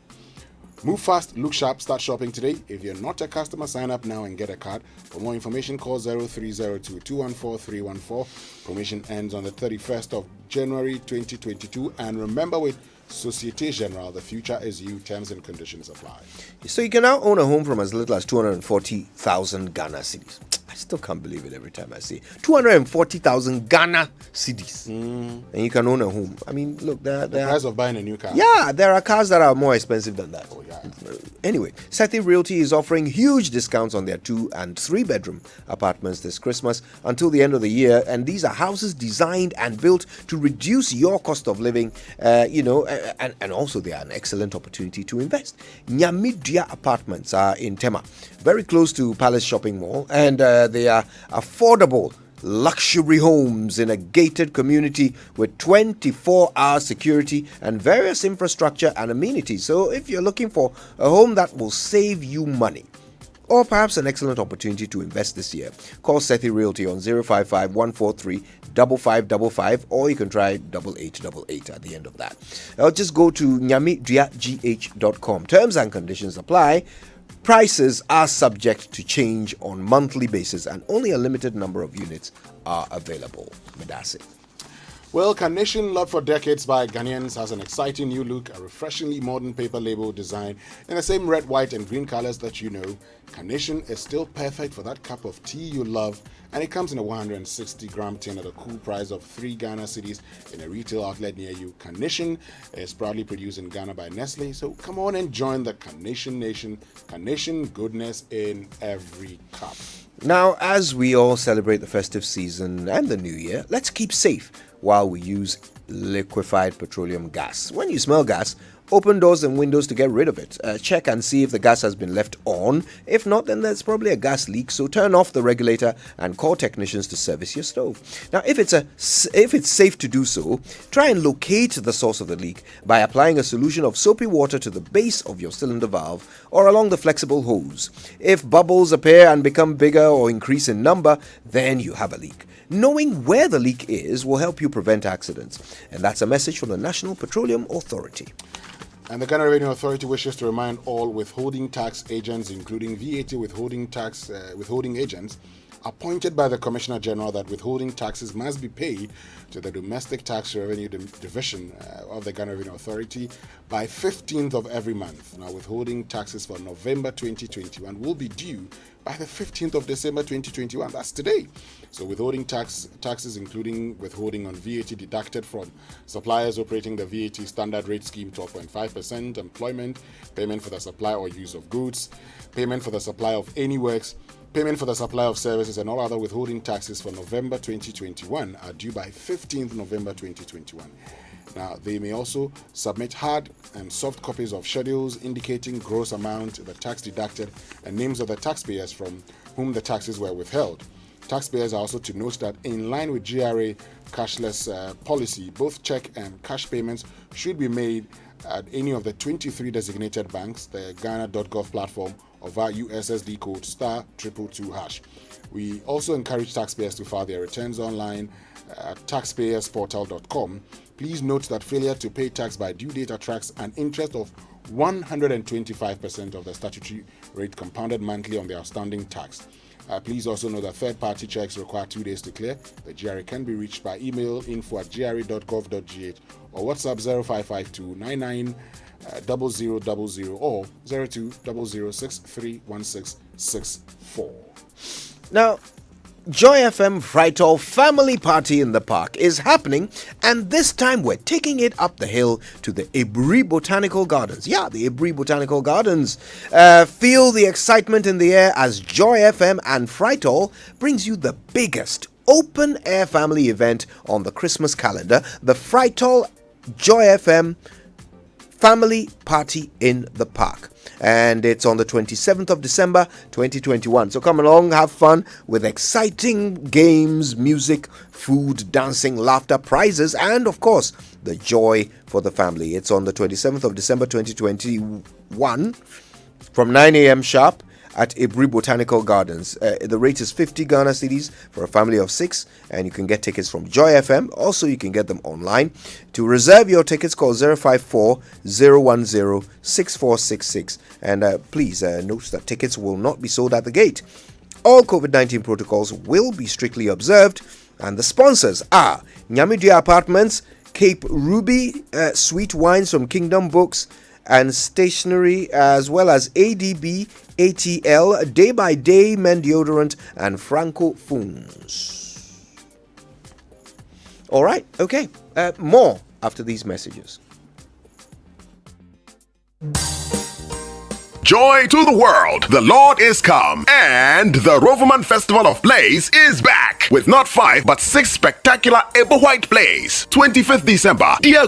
Move fast, look sharp, start shopping today. If you're not a customer, sign up now and get a card. For more information, call 0302-214-314. Promotion ends on the 31st of January 2022. And remember, with Societe Generale, the future is you. Terms and conditions apply. So you can now own a home from as little as 240,000 Ghana cedis. I still can't believe it every time I see 240,000 Ghana cedis. And you can own a home. I mean, look, the price of buying a new car. Yeah, there are cars that are more expensive than that. Oh, yeah. Anyway, Sethi Realty is offering huge discounts on their 2 and 3 bedroom apartments this Christmas until the end of the year. And these are houses designed and built to reduce your cost of living, and also they are an excellent opportunity to invest. Nyamidia Apartments are in Tema, very close to Palace Shopping Mall, and they are affordable luxury homes in a gated community with 24-hour security and various infrastructure and amenities. So if you're looking for a home that will save you money, or perhaps an excellent opportunity to invest this year, call Sethi Realty on 055-143-5555, or you can try 8888 at the end of that. Or just go to nyamiduagh.com. Terms and conditions apply. Prices are subject to change on monthly basis, and only a limited number of units are available. Medasi. Well, Carnation, loved for decades by Ghanaians, has an exciting new look, a refreshingly modern paper label design in the same red, white, and green colors that you know. Carnation is still perfect for that cup of tea you love, and it comes in a 160-gram tin at a cool price of 3 Ghana cedis in a retail outlet near you. Carnation is proudly produced in Ghana by Nestle, so come on and join the Carnation Nation. Carnation, goodness in every cup. Now, as we all celebrate the festive season and the new year, let's keep safe while we use liquefied petroleum gas. When you smell gas, open doors and windows to get rid of it. Check and see if the gas has been left on. If not, then there's probably a gas leak, so turn off the regulator and call technicians to service your stove. Now, if it's safe to do so, try and locate the source of the leak by applying a solution of soapy water to the base of your cylinder valve or along the flexible hose. If bubbles appear and become bigger or increase in number, then you have a leak. Knowing where the leak is will help you prevent accidents. And that's a message from the National Petroleum Authority. And the Ghana Revenue Authority wishes to remind all withholding tax agents, including VAT withholding agents, appointed by the Commissioner General, that withholding taxes must be paid to the Domestic Tax Revenue Division of the Ghana Revenue Authority by 15th of every month. Now, withholding taxes for November 2021 will be due by the 15th of December 2021. That's today. So withholding taxes, including withholding on VAT deducted from suppliers operating the VAT standard rate scheme 12.5%, employment, payment for the supply or use of goods, payment for the supply of any works, payment for the supply of services, and all other withholding taxes for November 2021 are due by 15th November 2021. Now, they may also submit hard and soft copies of schedules indicating gross amount, the tax deducted, and names of the taxpayers from whom the taxes were withheld. Taxpayers are also to note that in line with GRA cashless policy, both check and cash payments should be made at any of the 23 designated banks, the Ghana.gov platform, or via USSD code *222#. We also encourage taxpayers to file their returns online at taxpayersportal.com. Please note that failure to pay tax by due date attracts an interest of 125% of the statutory rate compounded monthly on the outstanding tax. Please also know that third-party checks require 2 days to clear. The GRA can be reached by email info@gra.gov.gh or WhatsApp 0552 99 0000 or 0200631664. Now, Joy FM Frightal Family Party in the Park is happening, and this time we're taking it up the hill to the Ibri Botanical Gardens. Yeah, the Ibri Botanical Gardens. Feel the excitement in the air as Joy FM and Frightal brings you the biggest open-air family event on the Christmas calendar, the Frightal Joy FM Family Party in the Park. And it's on the 27th of December 2021. So come along, have fun with exciting games, music, food, dancing, laughter, prizes, and of course, the joy for the family. It's on the 27th of December 2021 from 9 a.m. sharp at Ibri Botanical Gardens. The rate is 50 Ghana cedis for a family of 6, and you can get tickets from Joy FM. Also, you can get them online. To reserve your tickets, call 054-010-6466. And please note that tickets will not be sold at the gate. All COVID-19 protocols will be strictly observed, and the sponsors are Nyamidia Apartments, Cape Ruby, Sweet Wines from Kingdom Books and Stationery, as well as ADB, ATL, Day by Day Men Deodorant, and Franco Phones. All right, okay. More after these messages. Joy to the world, the Lord is come, and the Roverman Festival of Plays is back with not 5 but 6 spectacular Ebo White plays. 25th December, Dear God.